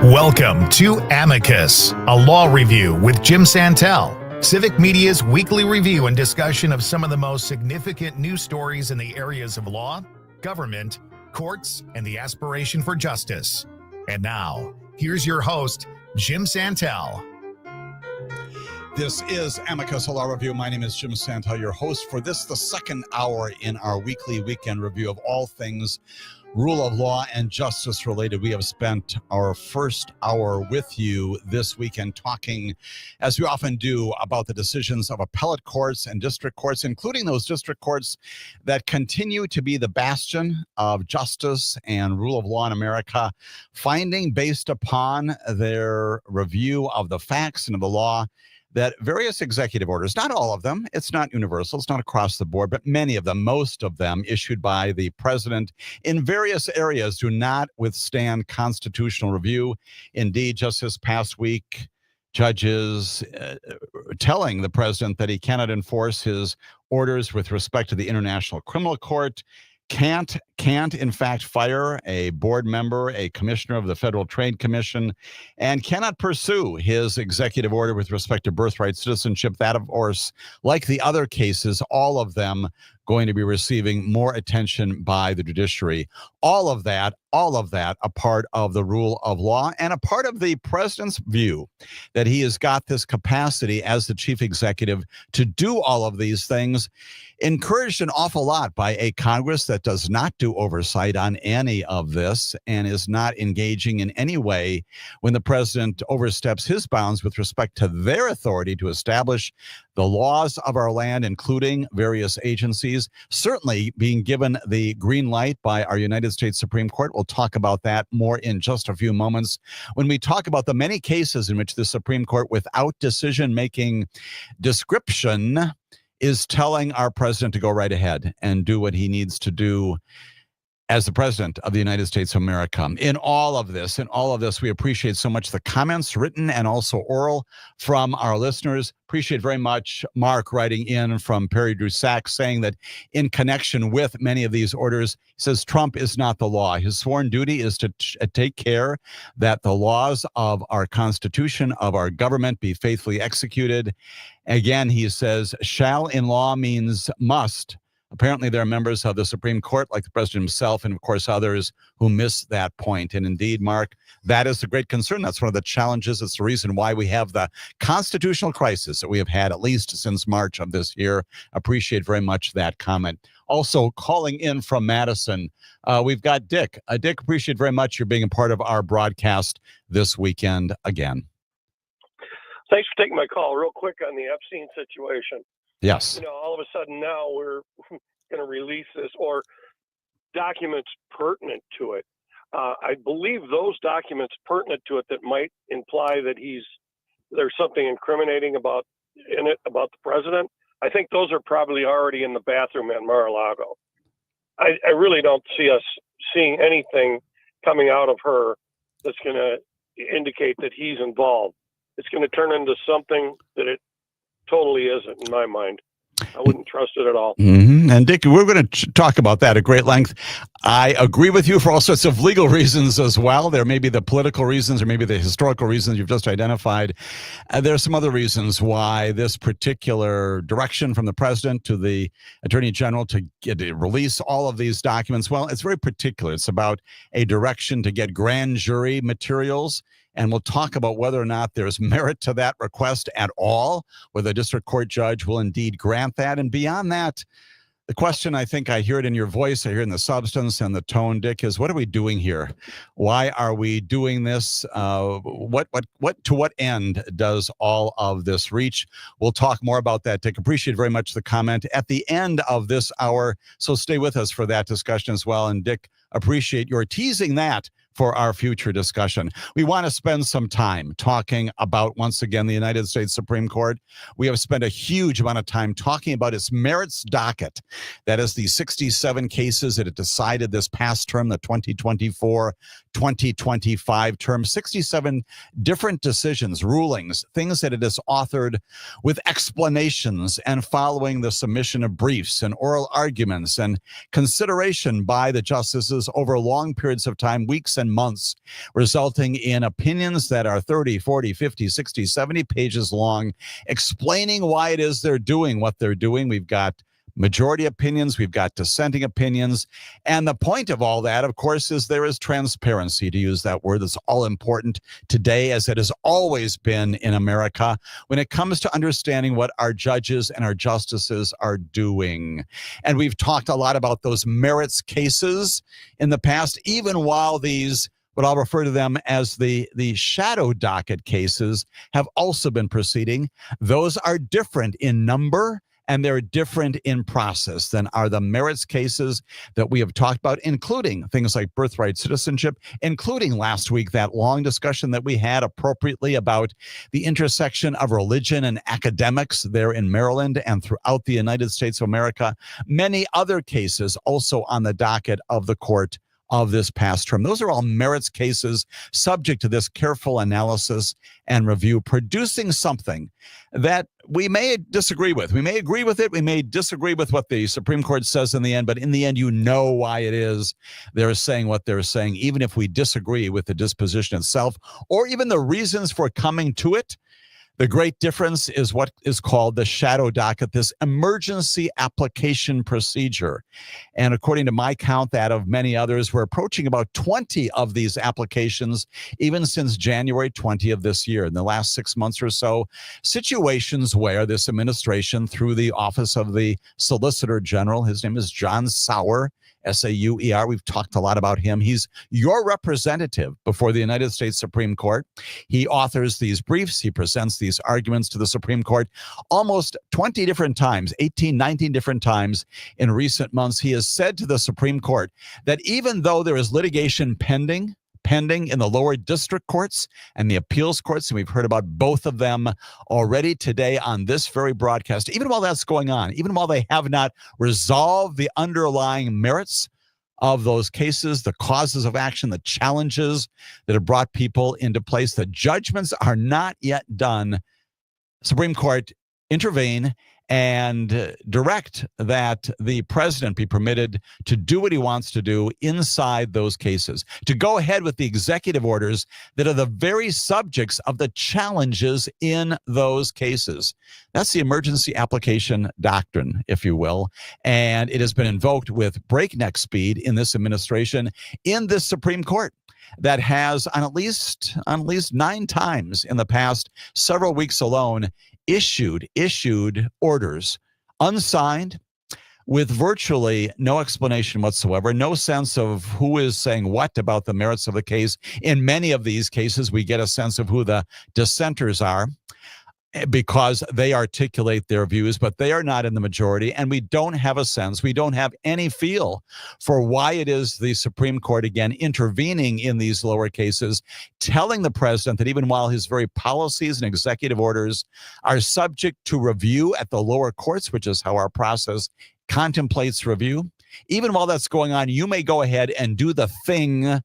Welcome to Amicus, a law review with Jim Santelle, Civic Media's weekly review and discussion of some of the most significant news stories in the areas of law, government, courts, and the aspiration for justice. And now, here's your host, Jim Santelle. This is Amicus, a law review. My name is Jim Santelle, your host for this, the second hour in our weekly weekend review of all things rule of law and justice related. We have spent our first hour with you this weekend talking, as we often do, about the decisions of appellate courts and district courts, including those district courts that continue to be the bastion of justice and rule of law in America, finding based upon their review of the facts and of the law that various executive orders, not all of them, it's not universal, it's not across the board, but many of them, most of them issued by the president in various areas do not withstand constitutional review. Indeed, just this past week, judges telling the president that he cannot enforce his orders with respect to the International Criminal Court, can't in fact fire a board member, a commissioner of the Federal Trade Commission, and cannot pursue his executive order with respect to birthright citizenship. That, of course, like the other cases, all of them going to be receiving more attention by the judiciary. All of that, a part of the rule of law and a part of the president's view that he has got this capacity as the chief executive to do all of these things, encouraged an awful lot by a Congress that does not do oversight on any of this and is not engaging in any way when the president oversteps his bounds with respect to their authority to establish the laws of our land, including various agencies, certainly being given the green light by our United States Supreme Court. We'll talk about that more in just a few moments when we talk about the many cases in which the Supreme Court, without decision-making description, is telling our president to go right ahead and do what he needs to do as the president of the United States of America. In all of this, we appreciate so much the comments, written and also oral, from our listeners. Appreciate very much Mark writing in from Perry Drusack saying that in connection with many of these orders, he says Trump is not the law. His sworn duty is to take care that the laws of our Constitution, of our government, be faithfully executed. Again, he says, shall in law means must. Apparently, there are members of the Supreme Court, like the president himself, and of course others, who miss that point. And indeed, Mark, that is the great concern. That's one of the challenges. It's the reason why we have the constitutional crisis that we have had at least since March of this year. Appreciate very much that comment. Also, calling in from Madison, we've got Dick. Dick, appreciate very much your being a part of our broadcast this weekend again. Thanks for taking my call. Real quick on the Epstein situation. Yes. You know, all of a sudden now we're going to release this or documents pertinent to it. I believe those documents pertinent to it that might imply that there's something incriminating about the president. I think those are probably already in the bathroom at Mar-a-Lago. I really don't see us seeing anything coming out of her that's going to indicate that he's involved. It's going to turn into something that it totally isn't in my mind. I wouldn't trust it at all. Mm-hmm. And Dick, we're going to talk about that at great length. I agree with you for all sorts of legal reasons as well. There may be the political reasons or maybe the historical reasons you've just identified. There are some other reasons why this particular direction from the president to the attorney general to release all of these documents, well, it's very particular. It's about a direction to get grand jury materials. And we'll talk about whether or not there's merit to that request at all, whether the district court judge will indeed grant that. And beyond that, the question, I think I hear it in your voice, I hear it in the substance and the tone, Dick, is what are we doing here? Why are we doing this? What to what end does all of this reach? We'll talk more about that, Dick. Appreciate very much the comment at the end of this hour. So stay with us for that discussion as well. And Dick, appreciate your teasing that for our future discussion. We want to spend some time talking about, once again, the United States Supreme Court. We have spent a huge amount of time talking about its merits docket. That is the 67 cases that it decided this past term, the 2024 2025 term, 67 different decisions, rulings, things that it has authored with explanations and following the submission of briefs and oral arguments and consideration by the justices over long periods of time, weeks and months, resulting in opinions that are 30, 40, 50, 60, 70 pages long, explaining why it is they're doing what they're doing. We've got majority opinions, we've got dissenting opinions. And the point of all that, of course, is there is transparency, to use that word that's all important today, as it has always been in America, when it comes to understanding what our judges and our justices are doing. And we've talked a lot about those merits cases in the past, even while these, what I'll refer to them as the shadow docket cases, have also been proceeding. Those are different in number, and they're different in process than are the merits cases that we have talked about, including things like birthright citizenship, including last week that long discussion that we had appropriately about the intersection of religion and academics there in Maryland and throughout the United States of America. Many other cases also on the docket of the court of this past term. Those are all merits cases subject to this careful analysis and review, producing something that we may disagree with. We may agree with it. We may disagree with what the Supreme Court says in the end, but in the end, you know why it is they're saying what they're saying, even if we disagree with the disposition itself or even the reasons for coming to it. The great difference is what is called the shadow docket, this emergency application procedure. And according to my count, that of many others, we're approaching about 20 of these applications, even since January 20 of this year. In the last 6 months or so, situations where this administration, through the office of the Solicitor General, his name is John Sauer, S-A-U-E-R. We've talked a lot about him. He's your representative before the United States Supreme Court. He authors these briefs. He presents these arguments to the Supreme Court almost 20 different times, 18, 19 different times in recent months. He has said to the Supreme Court that even though there is litigation pending in the lower district courts and the appeals courts, and we've heard about both of them already today on this very broadcast, even while that's going on, even while they have not resolved the underlying merits of those cases, the causes of action, the challenges that have brought people into place, the judgments are not yet done. Supreme Court intervene and direct that the president be permitted to do what he wants to do inside those cases, to go ahead with the executive orders that are the very subjects of the challenges in those cases. That's the emergency application doctrine, if you will, and it has been invoked with breakneck speed in this administration, in this Supreme Court, that has on at least 9 times in the past several weeks alone issued orders unsigned, with virtually no explanation whatsoever, no sense of who is saying what about the merits of the case. In many of these cases, we get a sense of who the dissenters are, because they articulate their views, but they are not in the majority. And we don't have a sense, we don't have any feel for why it is the Supreme Court, again, intervening in these lower cases, telling the president that even while his very policies and executive orders are subject to review at the lower courts, which is how our process contemplates review, even while that's going on, you may go ahead and do the thing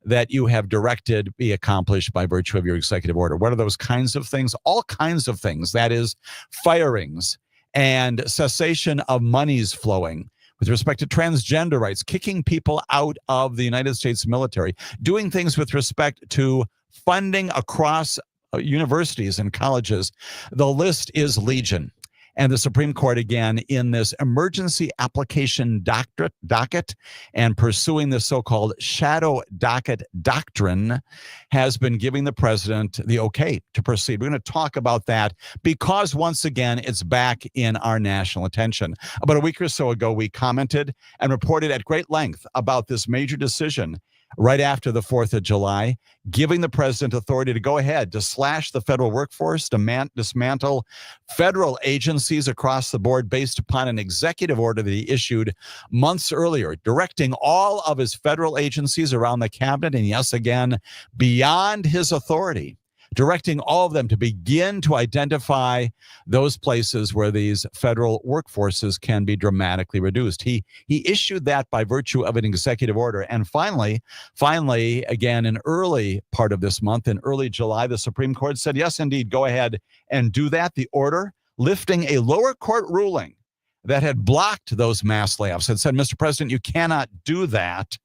that you have directed be accomplished by virtue of your executive order. What are those kinds of things? All kinds of things. That is, firings and cessation of monies flowing with respect to transgender rights, kicking people out of the United States military, doing things with respect to funding across universities and colleges. The list is legion. And the Supreme Court, again, in this emergency application docket and pursuing the so-called shadow docket doctrine, has been giving the president the okay to proceed. We're going to talk about that because, once again, it's back in our national attention. About a week or so ago, we commented and reported at great length about this major decision right after the 4th of July, giving the president authority to go ahead to slash the federal workforce, to dismantle federal agencies across the board based upon an executive order that he issued months earlier, directing all of his federal agencies around the cabinet, and yes, again, beyond his authority, directing all of them to begin to identify those places where these federal workforces can be dramatically reduced. He issued that by virtue of an executive order. And finally, again, in early part of this month, in early July, the Supreme Court said, yes, indeed, go ahead and do that. The order lifting a lower court ruling that had blocked those mass layoffs had said, Mr. President, you cannot do that.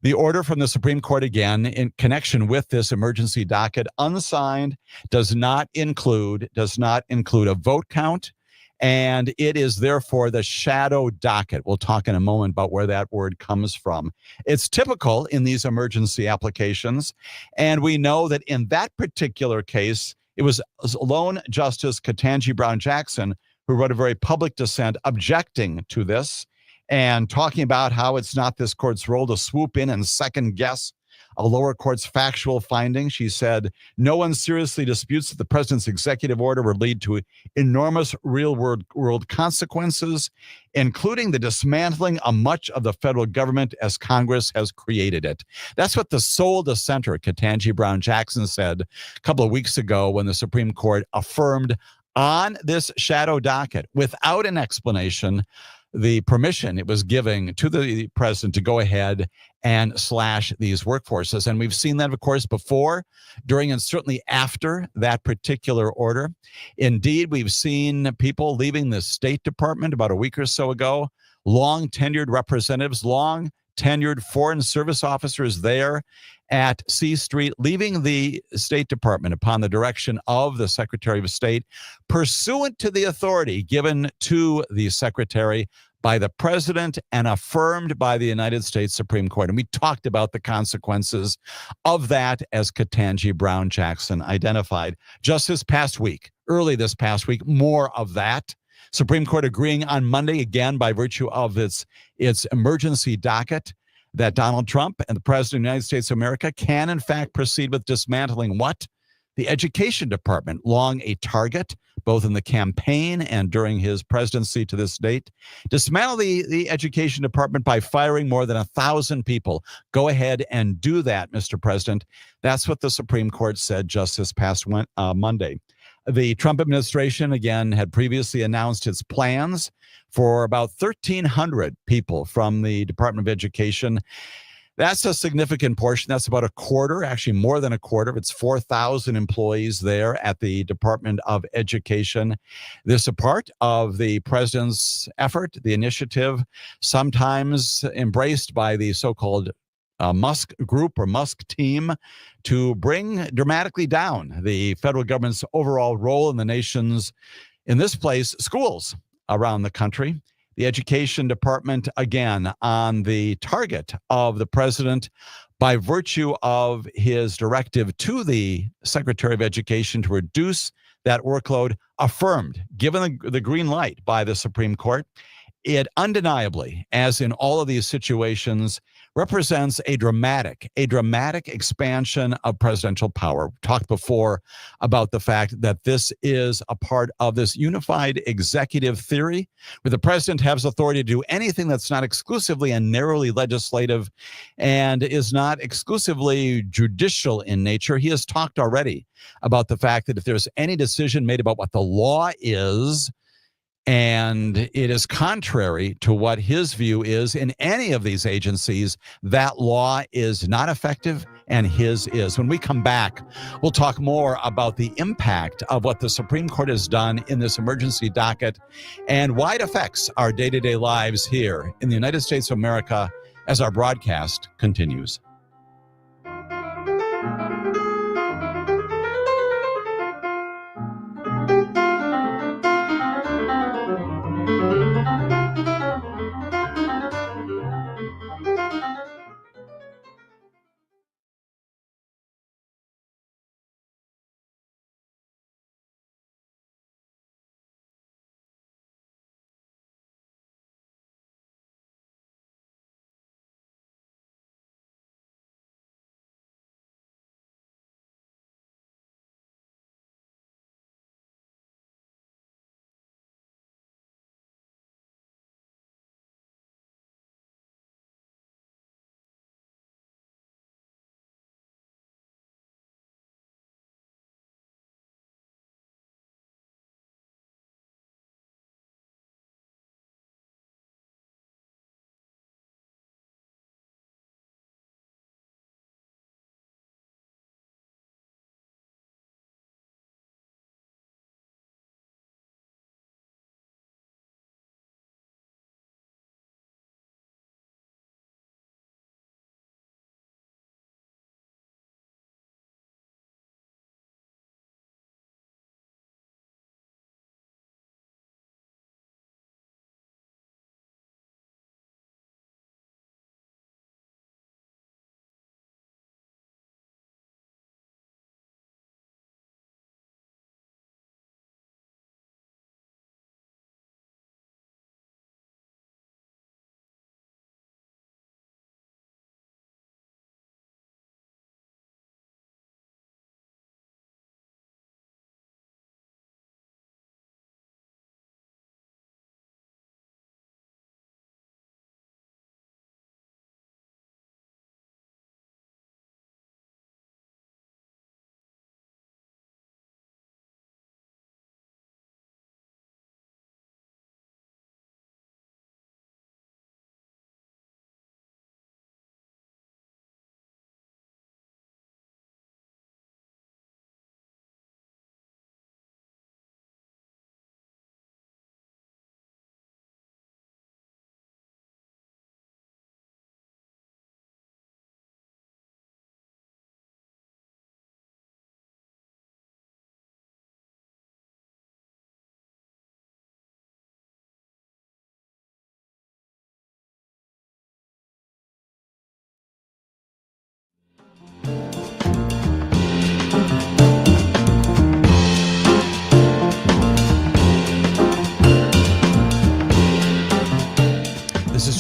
The order from the Supreme Court, again, in connection with this emergency docket, unsigned, does not include a vote count, and it is therefore the shadow docket. We'll talk in a moment about where that word comes from. It's typical in these emergency applications, and we know that in that particular case, it was lone Justice Ketanji Brown Jackson who wrote a very public dissent objecting to this and talking about how it's not this court's role to swoop in and second guess a lower court's factual findings. She said, no one seriously disputes that the president's executive order would lead to enormous real-world consequences, including the dismantling of much of the federal government as Congress has created it. That's what the sole dissenter, Ketanji Brown Jackson, said a couple of weeks ago when the Supreme Court affirmed on this shadow docket, without an explanation, the permission it was giving to the president to go ahead and slash these workforces. And we've seen that, of course, before, during, and certainly after that particular order. Indeed, we've seen people leaving the State Department about a week or so ago, long tenured representatives, long tenured Foreign Service officers there at C Street, leaving the State Department upon the direction of the Secretary of State, pursuant to the authority given to the Secretary by the President and affirmed by the United States Supreme Court. And we talked about the consequences of that, as Ketanji Brown Jackson identified. Just this past week, early this past week, more of that. Supreme Court agreeing on Monday, again, by virtue of its emergency docket, that Donald Trump and the President of the United States of America can, in fact, proceed with dismantling what? The Education Department, long a target, both in the campaign and during his presidency to this date. Dismantle the Education Department by firing more than 1,000 people. Go ahead and do that, Mr. President. That's what the Supreme Court said just this past Monday. The Trump administration, again, had previously announced its plans for about 1,300 people from the Department of Education. That's a significant portion. That's about a quarter, actually more than a quarter. It's 4,000 employees there at the Department of Education. This is a part of the president's effort, the initiative, sometimes embraced by the so-called Musk group or Musk team, to bring dramatically down the federal government's overall role in the nation's, in this place, schools around the country. The Education Department, again, on the target of the president by virtue of his directive to the Secretary of Education to reduce that workload, affirmed, given the green light by the Supreme Court. It undeniably, as in all of these situations, represents a dramatic expansion of presidential power. We talked before about the fact that this is a part of this unified executive theory, where the president has authority to do anything that's not exclusively and narrowly legislative and is not exclusively judicial in nature. He has talked already about the fact that if there's any decision made about what the law is, and it is contrary to what his view is in any of these agencies, that law is not effective, and his is. When we come back, we'll talk more about the impact of what the Supreme Court has done in this emergency docket and why it affects our day-to-day lives here in the United States of America as our broadcast continues.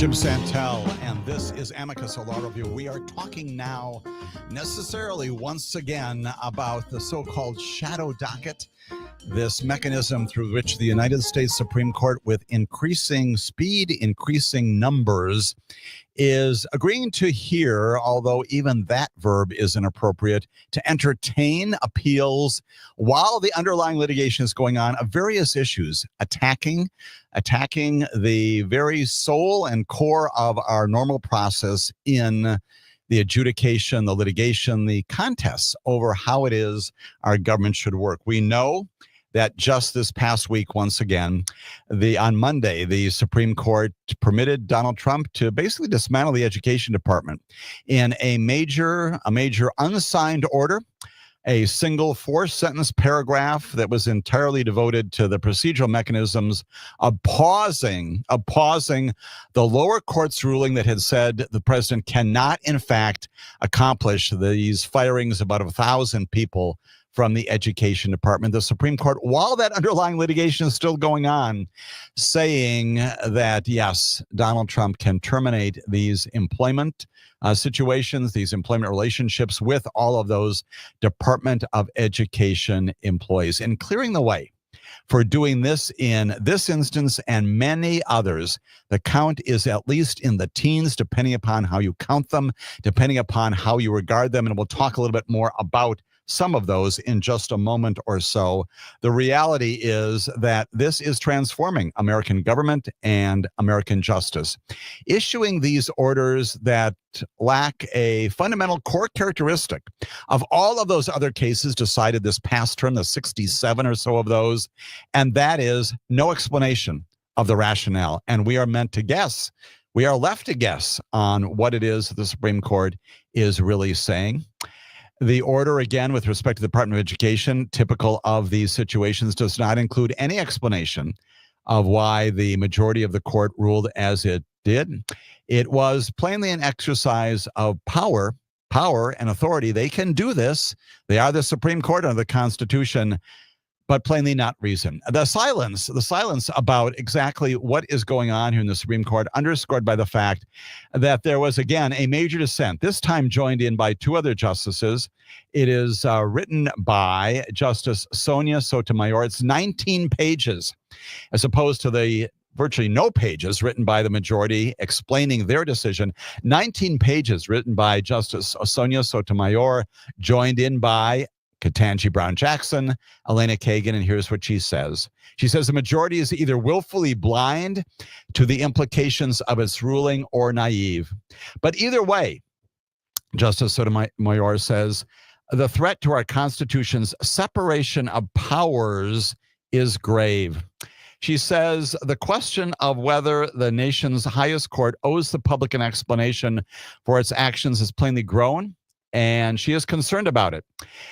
Jim Santelle, and this is Amicus, a law review. We are talking now necessarily once again about the so-called shadow docket, this mechanism through which the United States Supreme Court, with increasing speed, increasing numbers, is agreeing to hear, although even that verb is inappropriate, to entertain appeals while the underlying litigation is going on of various issues, attacking the very soul and core of our normal process in the adjudication, the litigation, the contests over how it is our government should work. We know that just this past week, once again, on Monday, the Supreme Court permitted Donald Trump to basically dismantle the education department in a major unsigned order, a single 4-sentence paragraph that was entirely devoted to the procedural mechanisms of pausing the lower court's ruling that had said the president cannot, in fact, accomplish these firings of about 1,000 people from the education department. The Supreme Court, while that underlying litigation is still going on, saying that, yes, Donald Trump can terminate these employment situations, these employment relationships with all of those Department of Education employees, and clearing the way for doing this in this instance and many others. The count is at least in the teens, depending upon how you count them, depending upon how you regard them. And we'll talk a little bit more about some of those in just a moment or so. The reality is that this is transforming American government and American justice. Issuing these orders that lack a fundamental core characteristic of all of those other cases decided this past term, the 67 or so of those, and that is no explanation of the rationale. And we are meant to guess. We are left to guess on what it is the Supreme Court is really saying. The order, again, with respect to the Department of Education, typical of these situations, does not include any explanation of why the majority of the court ruled as it did. It was plainly an exercise of power and authority. They can do this. They are the Supreme Court under the Constitution, but plainly not reason. The silence about exactly what is going on here in the Supreme Court, underscored by the fact that there was, again, a major dissent, this time joined in by 2 other justices. It is written by Justice Sonia Sotomayor. It's 19 pages, as opposed to the virtually no pages written by the majority explaining their decision. 19 pages written by Justice Sonia Sotomayor, joined in by Ketanji Brown Jackson, Elena Kagan, and here's what she says. She says the majority is either willfully blind to the implications of its ruling or naive. But either way, Justice Sotomayor says, the threat to our Constitution's separation of powers is grave. She says the question of whether the nation's highest court owes the public an explanation for its actions has plainly grown, and she is concerned about it.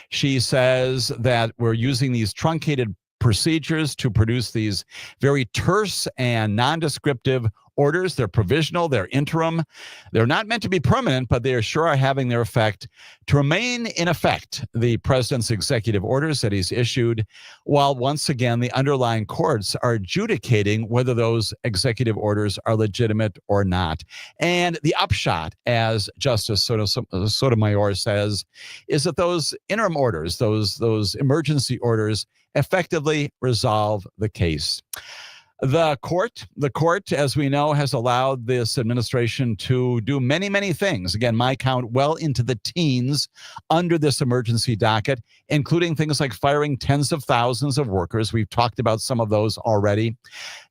She says that we're using these truncated procedures to produce these very terse and nondescriptive orders. They're provisional, they're interim. They're not meant to be permanent, but they sure are having their effect to remain in effect the president's executive orders that he's issued, while once again the underlying courts are adjudicating whether those executive orders are legitimate or not. And the upshot, as Justice Sotomayor says, is that those interim orders, those emergency orders, effectively resolve the case. The court, as we know, has allowed this administration to do many, many things. Again, my count well into the teens under this emergency docket, including things like firing tens of thousands of workers. We've talked about some of those already.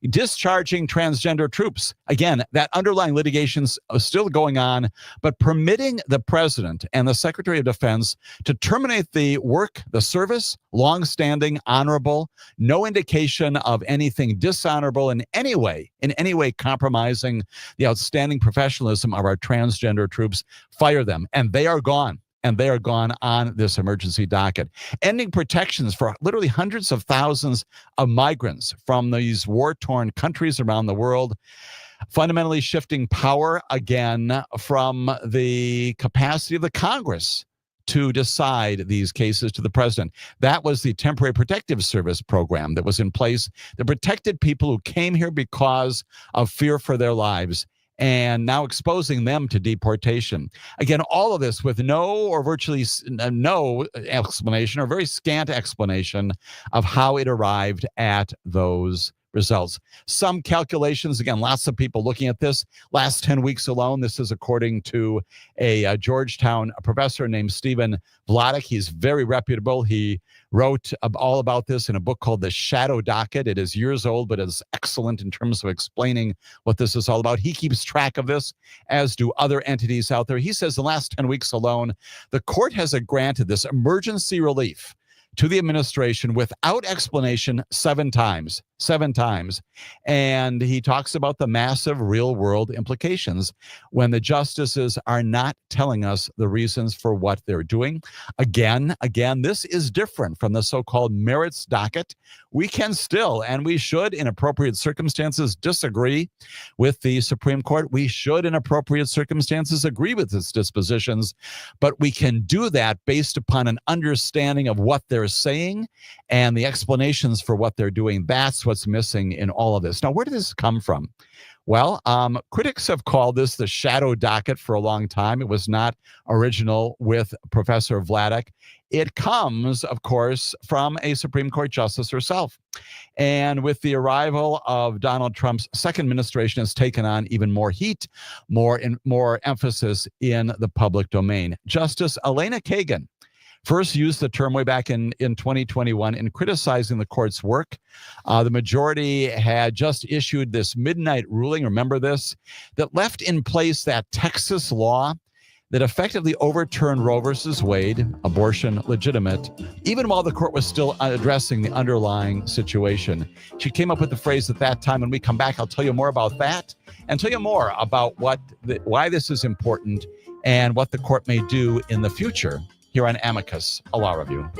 Discharging transgender troops. Again, that underlying litigation's still going on, but permitting the president and the Secretary of Defense to terminate the work, the service, longstanding, honorable, no indication of anything dishonorable in any way compromising the outstanding professionalism of our transgender troops. Fire them, and they are gone. And they are gone on this emergency docket. Ending protections for literally hundreds of thousands of migrants from these war-torn countries around the world. Fundamentally shifting power again from the capacity of the Congress to decide these cases to the president. That was the Temporary Protective Service program that was in place that protected people who came here because of fear for their lives. and now exposing them to deportation. Again, all of this with no or virtually no explanation or very scant explanation of how it arrived at those results. Some calculations, again, lots of people looking at this. Last 10 weeks alone, this is according to a Georgetown professor named Stephen Vladeck. He's very reputable. He wrote all about this in a book called The Shadow Docket. It is years old, but is excellent in terms of explaining what this is all about. He keeps track of this, as do other entities out there. He says the last 10 weeks alone, the court has granted this emergency relief to the administration without explanation 7 times. 7 times. And he talks about the massive real world implications when the justices are not telling us the reasons for what they're doing. Again, this is different from the so-called merits docket. We can still, and we should in appropriate circumstances, disagree with the Supreme Court. We should in appropriate circumstances agree with its dispositions, but we can do that based upon an understanding of what they're saying and the explanations for what they're doing. That's what's missing in all of this. Now, where did this come from? Well, critics have called this the shadow docket for a long time. It was not original with Professor Vladeck. It comes, of course, from a Supreme Court justice herself. And with the arrival of Donald Trump's second administration, has taken on even more heat, more emphasis in the public domain. Justice Elena Kagan first used the term way back in 2021 in criticizing the court's work. The majority had just issued this midnight ruling, remember this, that left in place that Texas law that effectively overturned Roe versus Wade, abortion legitimate, even while the court was still addressing the underlying situation. She came up with the phrase at that time. When we come back, I'll tell you more about that and tell you more about why this is important and what the court may do in the future here on Amicus, a law review.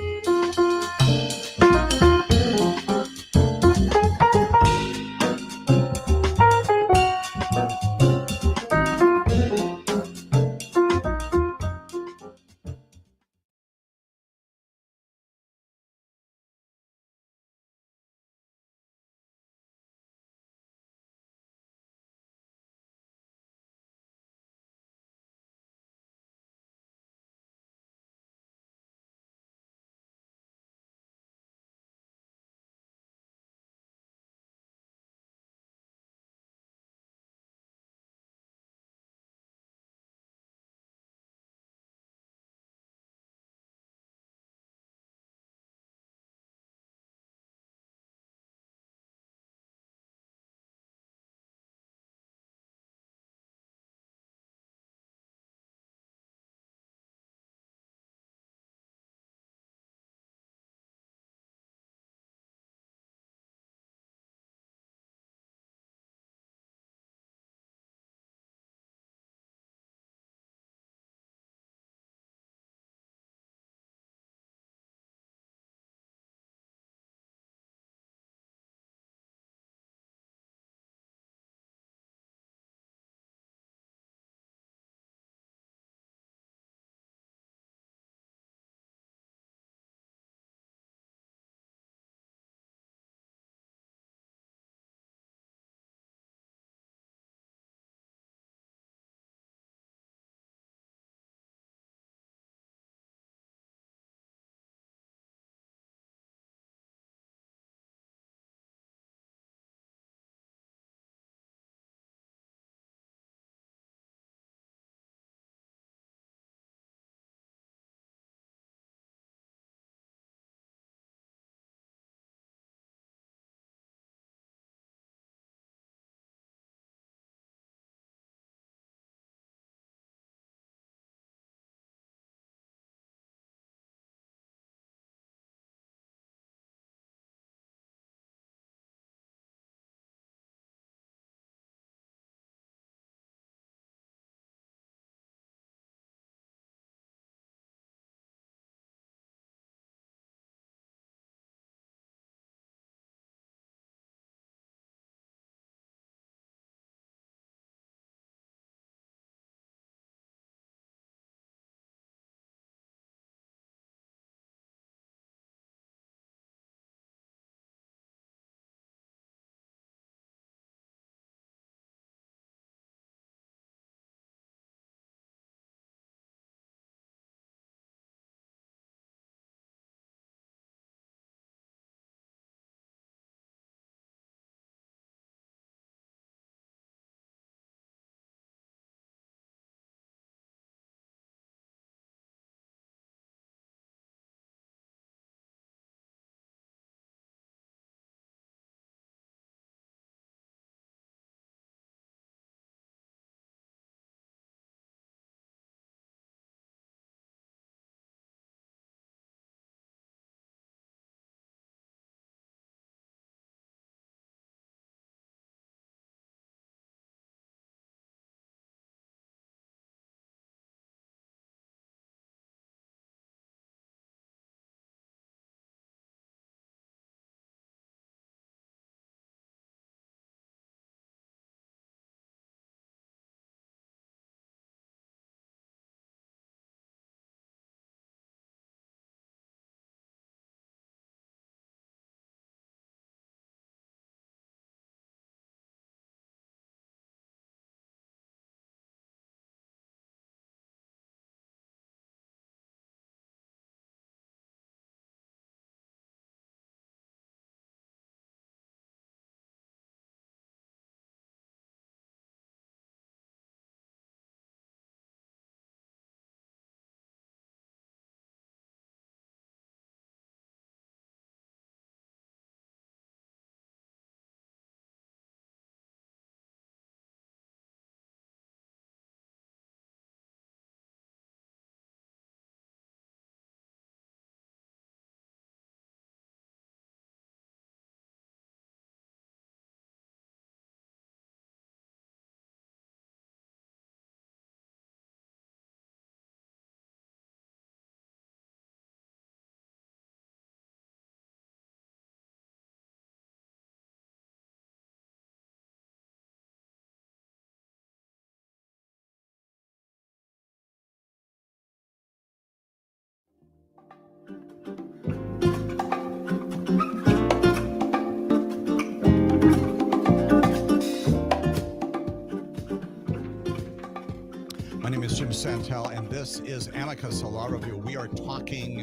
Santelle, and this is Amicus, a law review. We are talking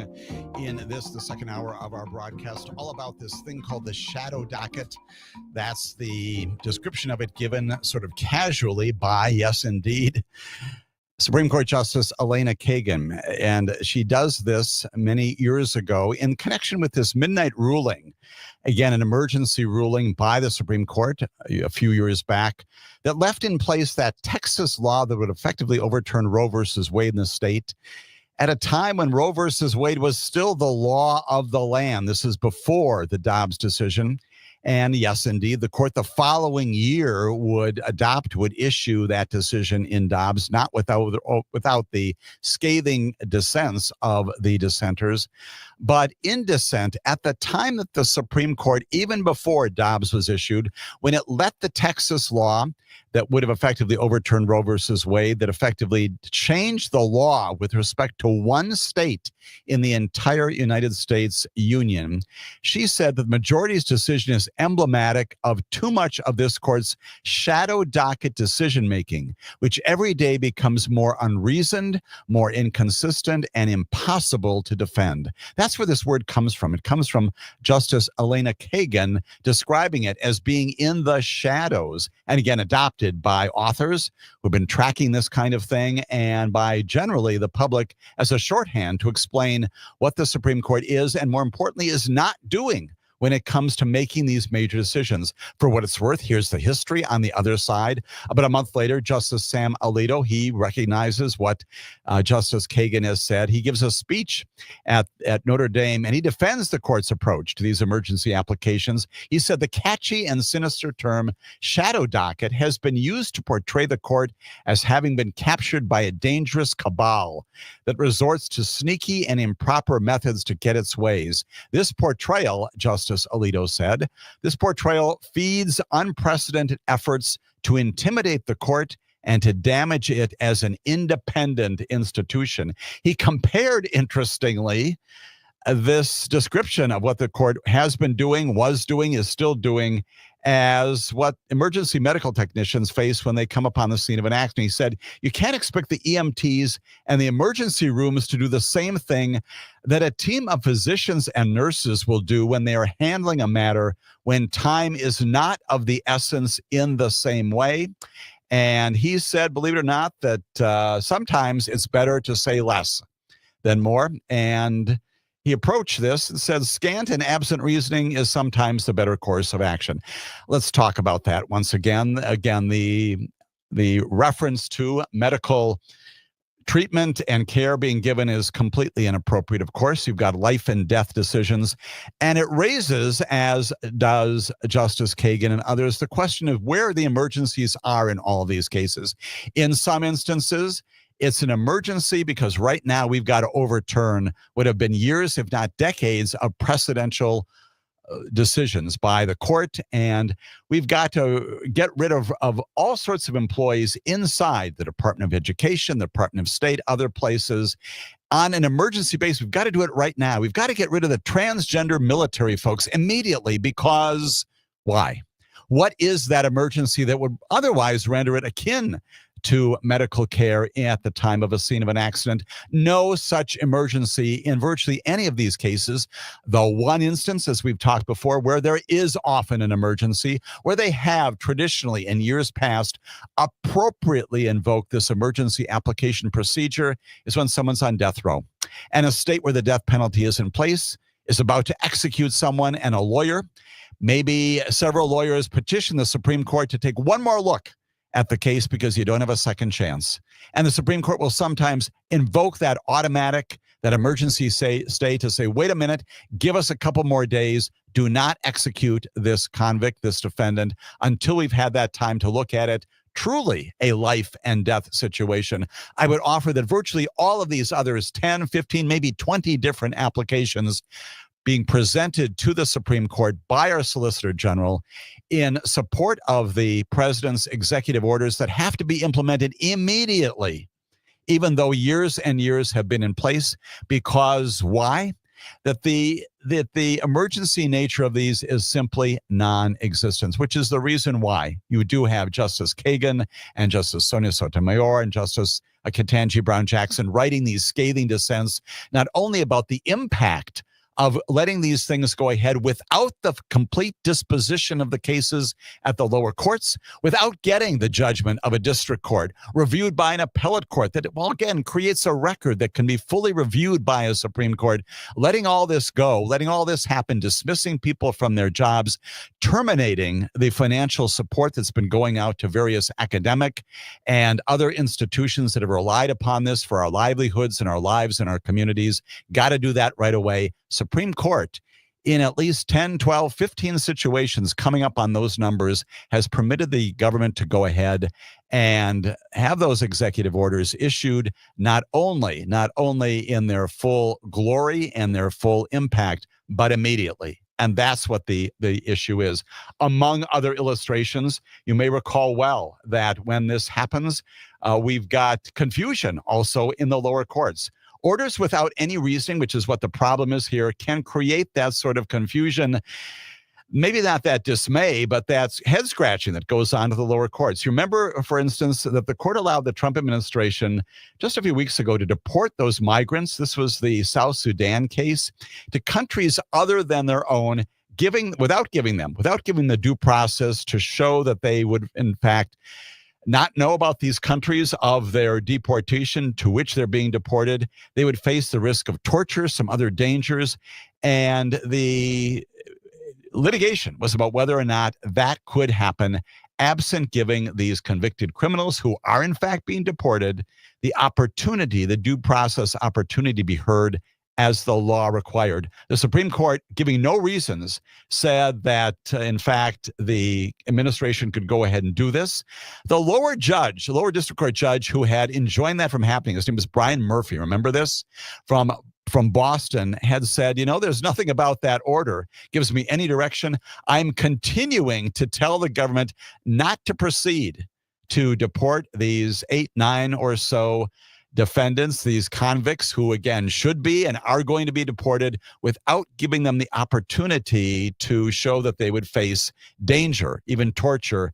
in the second hour of our broadcast, all about this thing called the shadow docket. That's the description of it given sort of casually by, yes, indeed, Supreme Court Justice Elena Kagan. And she does this many years ago in connection with this midnight ruling, again, an emergency ruling by the Supreme Court a few years back that left in place that Texas law that would effectively overturn Roe versus Wade in the state at a time when Roe versus Wade was still the law of the land. This is before the Dobbs decision. And yes, indeed, the court the following year would issue that decision in Dobbs, not without the scathing dissents of the dissenters, but in dissent at the time that the Supreme Court, even before Dobbs was issued, when it let the Texas law that would have effectively overturned Roe versus Wade, that effectively changed the law with respect to one state in the entire United States Union. She said that the majority's decision is emblematic of too much of this court's shadow docket decision-making, which every day becomes more unreasoned, more inconsistent, and impossible to defend. That's where this word comes from. It comes from Justice Elena Kagan describing it as being in the shadows, and again, adopted by authors who've been tracking this kind of thing and by generally the public as a shorthand to explain what the Supreme Court is and, more importantly, is not doing when it comes to making these major decisions. For what it's worth, here's the history on the other side. About a month later, Justice Sam Alito, he recognizes what Justice Kagan has said. He gives a speech at Notre Dame, and he defends the court's approach to these emergency applications. He said the catchy and sinister term shadow docket has been used to portray the court as having been captured by a dangerous cabal that resorts to sneaky and improper methods to get its ways. This portrayal, Justice Alito said, this portrayal feeds unprecedented efforts to intimidate the court and to damage it as an independent institution. He compared, interestingly, this description of what the court has been doing, was doing, is still doing, as what emergency medical technicians face when they come upon the scene of an accident. He said, you can't expect the EMTs and the emergency rooms to do the same thing that a team of physicians and nurses will do when they are handling a matter when time is not of the essence in the same way. And he said, believe it or not, that sometimes it's better to say less than more. And he approached this and said, scant and absent reasoning is sometimes the better course of action. Let's talk about that once again. Again, the reference to medical treatment and care being given is completely inappropriate. Of course, you've got life and death decisions, and it raises, as does Justice Kagan and others, the question of where the emergencies are in all of these cases. In some instances, it's an emergency because right now we've got to overturn what have been years, if not decades, of precedential decisions by the court, and we've got to get rid of all sorts of employees inside the Department of Education, the Department of State, other places. On an emergency basis, we've got to do it right now. We've got to get rid of the transgender military folks immediately because why? What is that emergency that would otherwise render it akin to medical care at the time of a scene of an accident? No such emergency in virtually any of these cases. The one instance, as we've talked before, where there is often an emergency, where they have traditionally in years past appropriately invoked this emergency application procedure, is when someone's on death row. And a state where the death penalty is in place is about to execute someone, and a lawyer, maybe several lawyers, petition the Supreme Court to take one more look at the case because you don't have a second chance. And the Supreme Court will sometimes invoke that emergency stay to say, wait a minute, give us a couple more days. Do not execute this convict, this defendant, until we've had that time to look at it. Truly a life and death situation. I would offer that virtually all of these others, 10, 15, maybe 20 different applications being presented to the Supreme Court by our Solicitor General in support of the president's executive orders that have to be implemented immediately, even though years and years have been in place. Because why? That the that the emergency nature of these is simply non-existent, which is the reason why you do have Justice Kagan and Justice Sonia Sotomayor and Justice Ketanji Brown Jackson writing these scathing dissents, not only about the impact of letting these things go ahead without the complete disposition of the cases at the lower courts, without getting the judgment of a district court reviewed by an appellate court that, well, again, creates a record that can be fully reviewed by a Supreme Court, letting all this go, letting all this happen, dismissing people from their jobs, terminating the financial support that's been going out to various academic and other institutions that have relied upon this for our livelihoods and our lives and our communities. Got to do that right away. Supreme Court, in at least 10, 12, 15 situations coming up on those numbers, has permitted the government to go ahead and have those executive orders issued not only in their full glory and their full impact, but immediately. And that's what the issue is. Among other illustrations, you may recall well that when this happens, we've got confusion also in the lower courts. Orders without any reasoning, which is what the problem is here, can create that sort of confusion. Maybe not that dismay, but that's head scratching that goes on to the lower courts. You remember, for instance, that the court allowed the Trump administration just a few weeks ago to deport those migrants. This was the South Sudan case, to countries other than their own, without giving the due process to show that they would, in fact, not know about these countries of their deportation to which they're being deported. They would face the risk of torture, some other dangers, and the litigation was about whether or not that could happen absent giving these convicted criminals who are in fact being deported the opportunity, the due process opportunity to be heard as the law required. The Supreme Court, giving no reasons, said that, in fact, the administration could go ahead and do this. The lower district court judge who had enjoined that from happening, his name was Brian Murphy, remember this? From Boston, had said, there's nothing about that order gives me any direction. I'm continuing to tell the government not to proceed to deport these 8, 9 or so defendants, these convicts who, again, should be and are going to be deported without giving them the opportunity to show that they would face danger, even torture,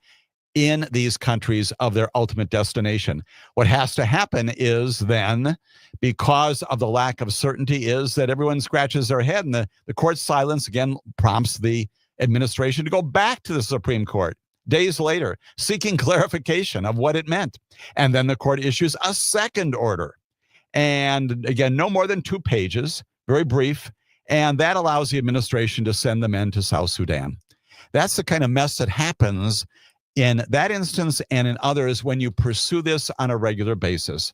in these countries of their ultimate destination. What has to happen is then, because of the lack of certainty, is that everyone scratches their head, and the court's silence again prompts the administration to go back to the Supreme Court days later, seeking clarification of what it meant. And then the court issues a second order. And again, no more than 2 pages, very brief. And that allows the administration to send the men to South Sudan. That's the kind of mess that happens in that instance and in others when you pursue this on a regular basis.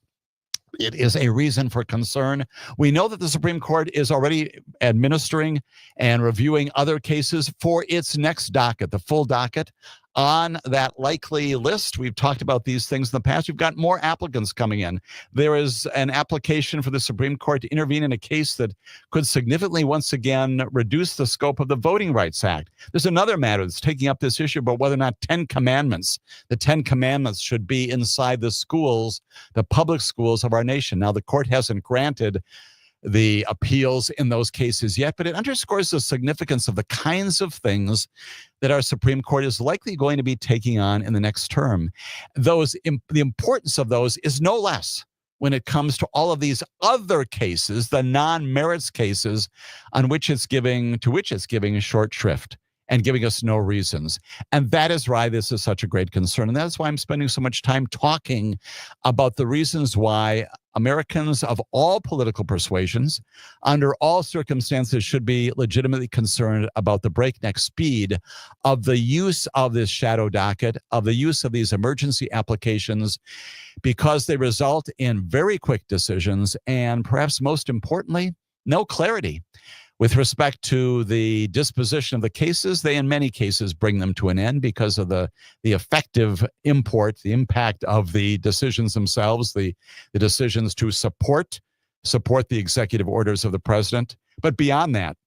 It is a reason for concern. We know that the Supreme Court is already administering and reviewing other cases for its next docket, the full docket. On that likely list, we've talked about these things in the past. We've got more applicants coming in. There is an application for the Supreme Court to intervene in a case that could significantly, once again, reduce the scope of the Voting Rights Act. There's another matter that's taking up this issue about whether or not the 10 Commandments should be inside the schools, the public schools of our nation. Now, the court hasn't granted the appeals in those cases yet, but it underscores the significance of the kinds of things that our Supreme Court is likely going to be taking on in the next term. The importance of those is no less when it comes to all of these other cases, the non-merits cases to which it's giving short shrift and giving us no reasons. And that is why this is such a great concern. And that's why I'm spending so much time talking about the reasons why Americans of all political persuasions, under all circumstances, should be legitimately concerned about the breakneck speed of the use of this shadow docket, of the use of these emergency applications, because they result in very quick decisions and, perhaps most importantly, no clarity with respect to the disposition of the cases. They, in many cases, bring them to an end because of the effective import, the impact of the decisions themselves, the decisions to support the executive orders of the president. But beyond that,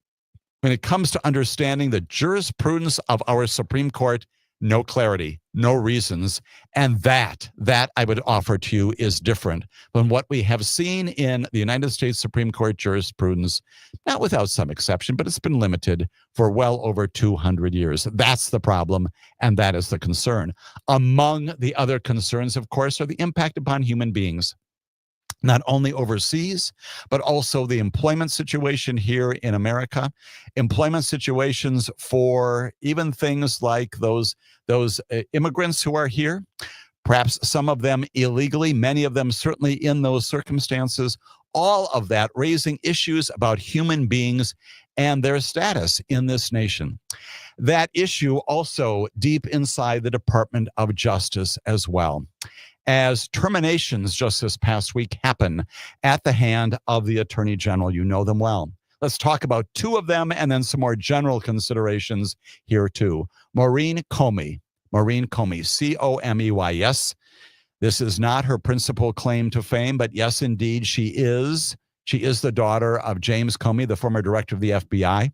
when it comes to understanding the jurisprudence of our Supreme Court, no clarity, no reasons. And that I would offer to you is different than what we have seen in the United States Supreme Court jurisprudence, not without some exception, but it's been limited for well over 200 years. That's the problem, and that is the concern. Among the other concerns, of course, are the impact upon human beings, not only overseas, but also the employment situation here in America, employment situations for even things like those immigrants who are here, perhaps some of them illegally, many of them certainly in those circumstances, all of that raising issues about human beings and their status in this nation. That issue also deep inside the Department of Justice as well, as terminations just this past week happen at the hand of the Attorney General. You know them well. Let's talk about two of them and then some more general considerations here too. Maureen Comey, Comey, yes. This is not her principal claim to fame, but yes, indeed, she is. She is the daughter of James Comey, the former director of the FBI.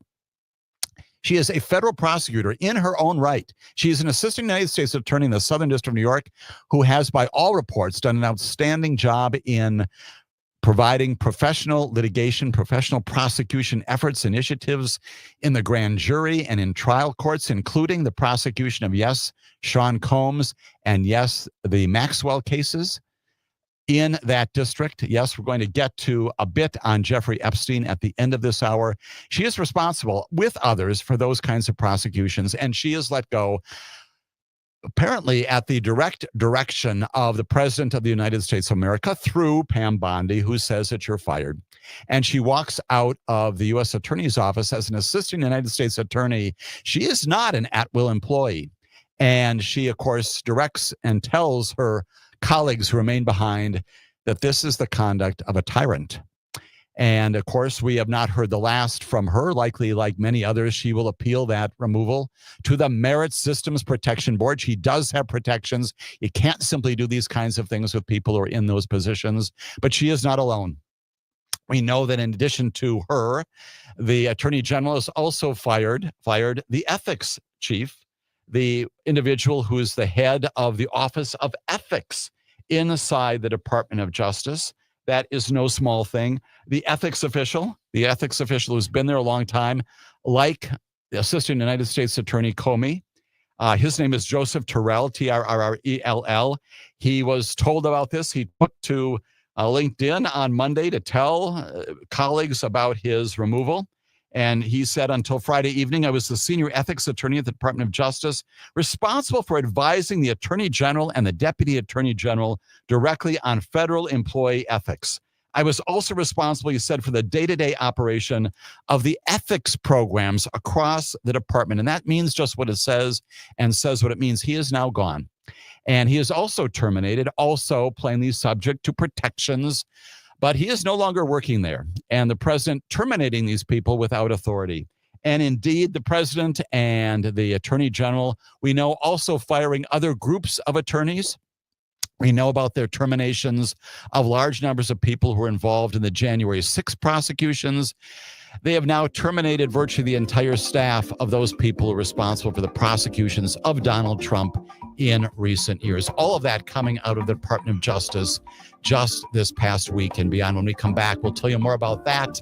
She is a federal prosecutor in her own right. She is an assistant United States attorney in the Southern District of New York who has, by all reports, done an outstanding job in providing professional litigation, professional prosecution efforts, initiatives in the grand jury and in trial courts, including the prosecution of, yes, Sean Combs and, yes, the Maxwell cases in that district. Yes, we're going to get to a bit on Jeffrey Epstein at the end of this hour. She is responsible with others for those kinds of prosecutions, and she is let go apparently at the direct direction of the President of the United States of America through Pam Bondi, who says that you're fired. And she walks out of the U.S. Attorney's Office as an assistant United States attorney. She is not an at-will employee. And she, of course, directs and tells her colleagues who remain behind that this is the conduct of a tyrant. And of course, we have not heard the last from her. Likely, like many others, she will appeal that removal to the Merit Systems Protection Board. She does have protections. You can't simply do these kinds of things with people who are in those positions, but she is not alone. We know that in addition to her, the Attorney General has also fired the ethics chief, the individual who is the head of the Office of Ethics inside the Department of Justice. That is no small thing. The ethics official who's been there a long time, like the Assistant United States Attorney Comey, his name is Joseph Terrell, Trrell. He was told about this. He took to LinkedIn on Monday to tell colleagues about his removal. And he said, until Friday evening, I was the senior ethics attorney at the Department of Justice, responsible for advising the Attorney General and the Deputy Attorney General directly on federal employee ethics. I was also responsible, he said, for the day-to-day operation of the ethics programs across the department. And that means just what it says and says what it means. He is now gone. And he is also terminated, also plainly subject to protections, but he is no longer working there. And the president terminating these people without authority. And indeed, the president and the attorney general, we know, also firing other groups of attorneys. We know about their terminations of large numbers of people who were involved in the January 6th prosecutions. They have now terminated virtually the entire staff of those people who are responsible for the prosecutions of Donald Trump in recent years. All of that coming out of the Department of Justice just this past week and beyond. When we come back, we'll tell you more about that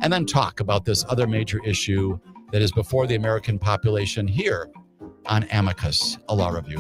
and then talk about this other major issue that is before the American population here on Amicus, a law review.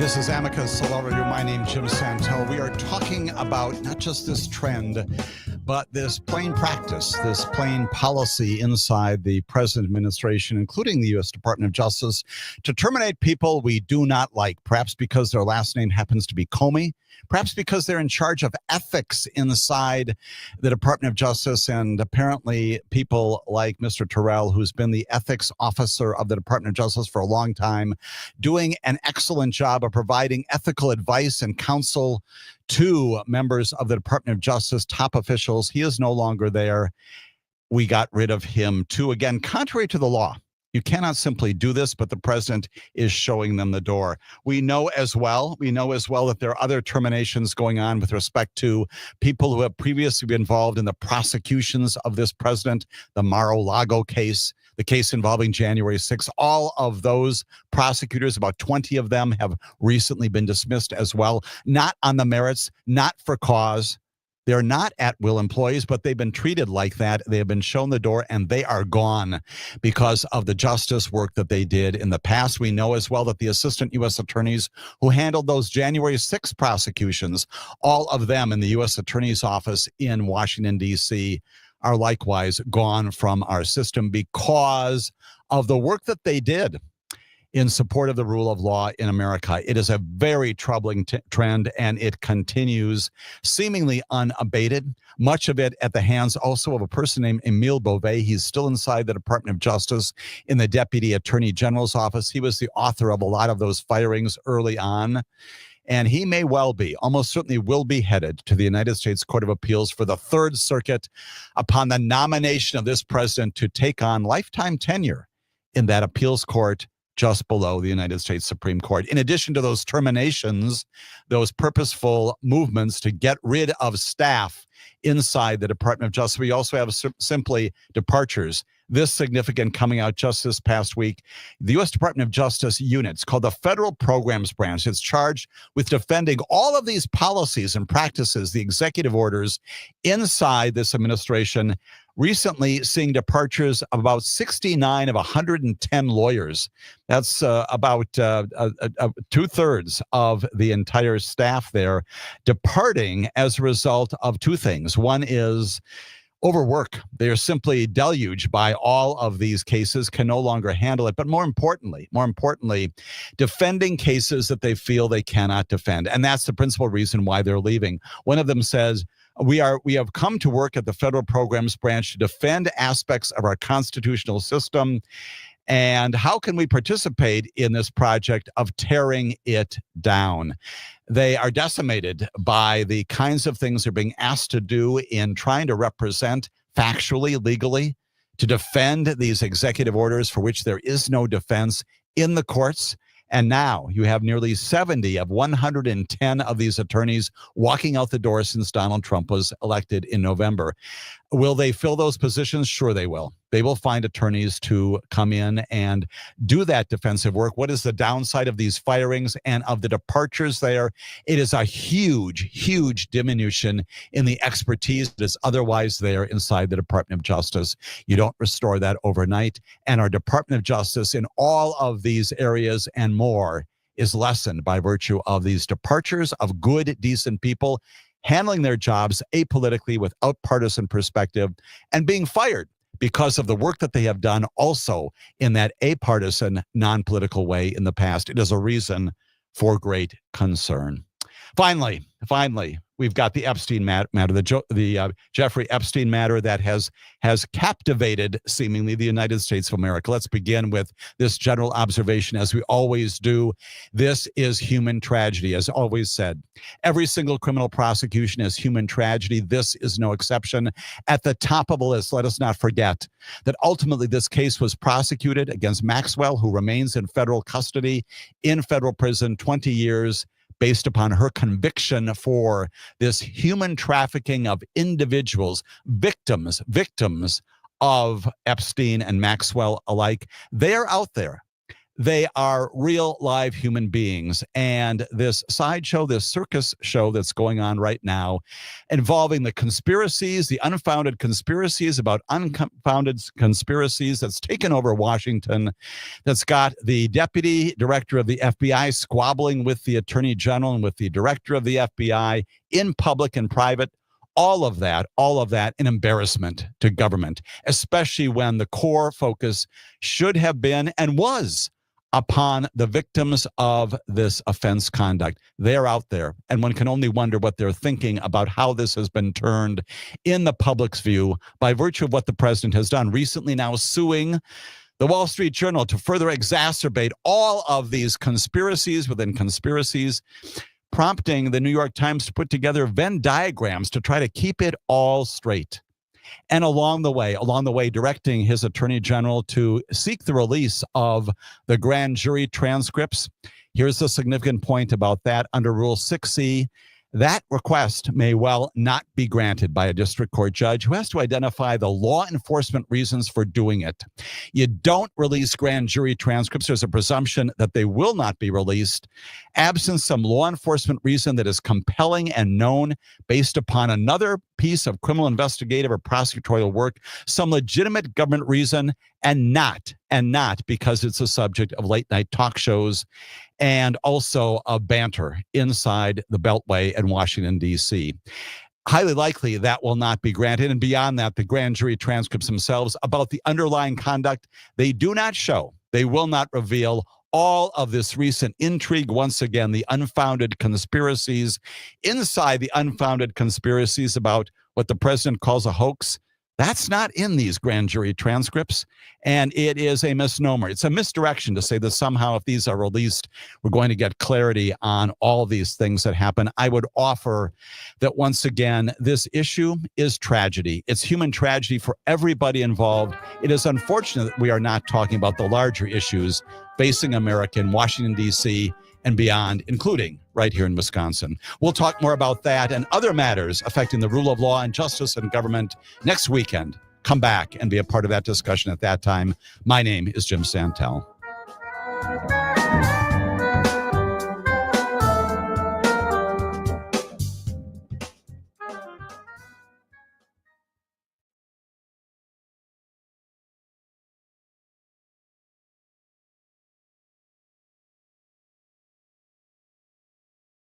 This is Amicus, a law review. My name's Jim Santelle. We are talking about not just this trend, but this plain practice, this plain policy inside the present administration, including the U.S. Department of Justice, to terminate people we do not like, perhaps because their last name happens to be Comey, perhaps because they're in charge of ethics inside the Department of Justice, and apparently people like Mr. Terrell, who's been the ethics officer of the Department of Justice for a long time, doing an excellent job of providing ethical advice and counsel to members of the Department of Justice, top officials. He is no longer there. We got rid of him too. Again, contrary to the law. You cannot simply do this, but the president is showing them the door. We know as well that there are other terminations going on with respect to people who have previously been involved in the prosecutions of this president, the Mar-a-Lago case, the case involving January 6th. All of those prosecutors, about 20 of them, have recently been dismissed as well, not on the merits, not for cause. They're not at-will employees, but they've been treated like that. They have been shown the door, and they are gone because of the justice work that they did in the past. We know as well that the assistant U.S. attorneys who handled those January 6th prosecutions, all of them in the U.S. Attorney's Office in Washington, D.C., are likewise gone from our system because of the work that they did in support of the rule of law in America. It is a very troubling trend, and it continues seemingly unabated. Much of it at the hands also of a person named Emile Beauvais. He's still inside the Department of Justice in the Deputy Attorney General's office. He was the author of a lot of those firings early on. And he may well be, almost certainly will be headed to the United States Court of Appeals for the Third Circuit upon the nomination of this president to take on lifetime tenure in that appeals court just below the United States Supreme Court. In addition to those terminations, those purposeful movements to get rid of staff inside the Department of Justice, we also have simply departures. This significant coming out just this past week. The U.S. Department of Justice units called the Federal Programs Branch. It's charged with defending all of these policies and practices, the executive orders inside this administration, recently seeing departures of about 69 of 110 lawyers. That's about 2/3 of the entire staff there departing as a result of two things. One is overwork. They are simply deluged by all of these cases, can no longer handle it. But more importantly, defending cases that they feel they cannot defend. And that's the principal reason why they're leaving. One of them says, we have come to work at the Federal Programs Branch to defend aspects of our constitutional system. And how can we participate in this project of tearing it down? They are decimated by the kinds of things they're being asked to do in trying to represent factually, legally, to defend these executive orders for which there is no defense in the courts. And now you have nearly 70 of 110 of these attorneys walking out the door since Donald Trump was elected in November. Will they fill those positions? Sure, they will. They will find attorneys to come in and do that defensive work. What is the downside of these firings and of the departures there? It is a huge, huge diminution in the expertise that is otherwise there inside the Department of Justice. You don't restore that overnight. And our Department of Justice in all of these areas and more is lessened by virtue of these departures of good, decent people handling their jobs apolitically without partisan perspective and being fired because of the work that they have done also in that apartisan, non-political way in the past. It is a reason for great concern. Finally, we've got the Epstein matter, the Jeffrey Epstein matter that has captivated seemingly the United States of America. Let's begin with this general observation, as we always do. This is human tragedy, as always said. Every single criminal prosecution is human tragedy. This is no exception. At the top of the list, let us not forget that ultimately this case was prosecuted against Maxwell, who remains in federal custody in federal prison 20 years. Based upon her conviction for this human trafficking of individuals, victims of Epstein and Maxwell alike. They are out there. They are real live human beings. And this sideshow, this circus show that's going on right now, involving the conspiracies, the unfounded conspiracies about unfounded conspiracies that's taken over Washington, that's got the deputy director of the FBI squabbling with the attorney general and with the director of the FBI in public and private. All of that, an embarrassment to government, especially when the core focus should have been and was upon the victims of this offense conduct. They're out there, and one can only wonder what they're thinking about how this has been turned in the public's view by virtue of what the president has done recently, now suing the Wall Street Journal to further exacerbate all of these conspiracies within conspiracies, prompting the New York Times to put together Venn diagrams to try to keep it all straight. And along the way, directing his attorney general to seek the release of the grand jury transcripts. Here's the significant point about that. Under Rule 6C, that request may well not be granted by a district court judge who has to identify the law enforcement reasons for doing it. You don't release grand jury transcripts. There's a presumption that they will not be released, absent some law enforcement reason that is compelling and known based upon another piece of criminal investigative or prosecutorial work, some legitimate government reason, and not because it's a subject of late night talk shows and also a banter inside the Beltway in Washington, D.C. Highly likely that will not be granted. And beyond that, the grand jury transcripts themselves about the underlying conduct, they do not show, they will not reveal all of this recent intrigue. Once again, the unfounded conspiracies inside the unfounded conspiracies about what the president calls a hoax. That's not in these grand jury transcripts, and it is a misnomer. It's a misdirection to say that somehow if these are released, we're going to get clarity on all these things that happen. I would offer that once again, this issue is tragedy. It's human tragedy for everybody involved. It is unfortunate that we are not talking about the larger issues facing America in Washington, D.C., and beyond, including right here in Wisconsin. We'll talk more about that and other matters affecting the rule of law and justice and government next weekend. Come back and be a part of that discussion at that time. My name is Jim Santelle.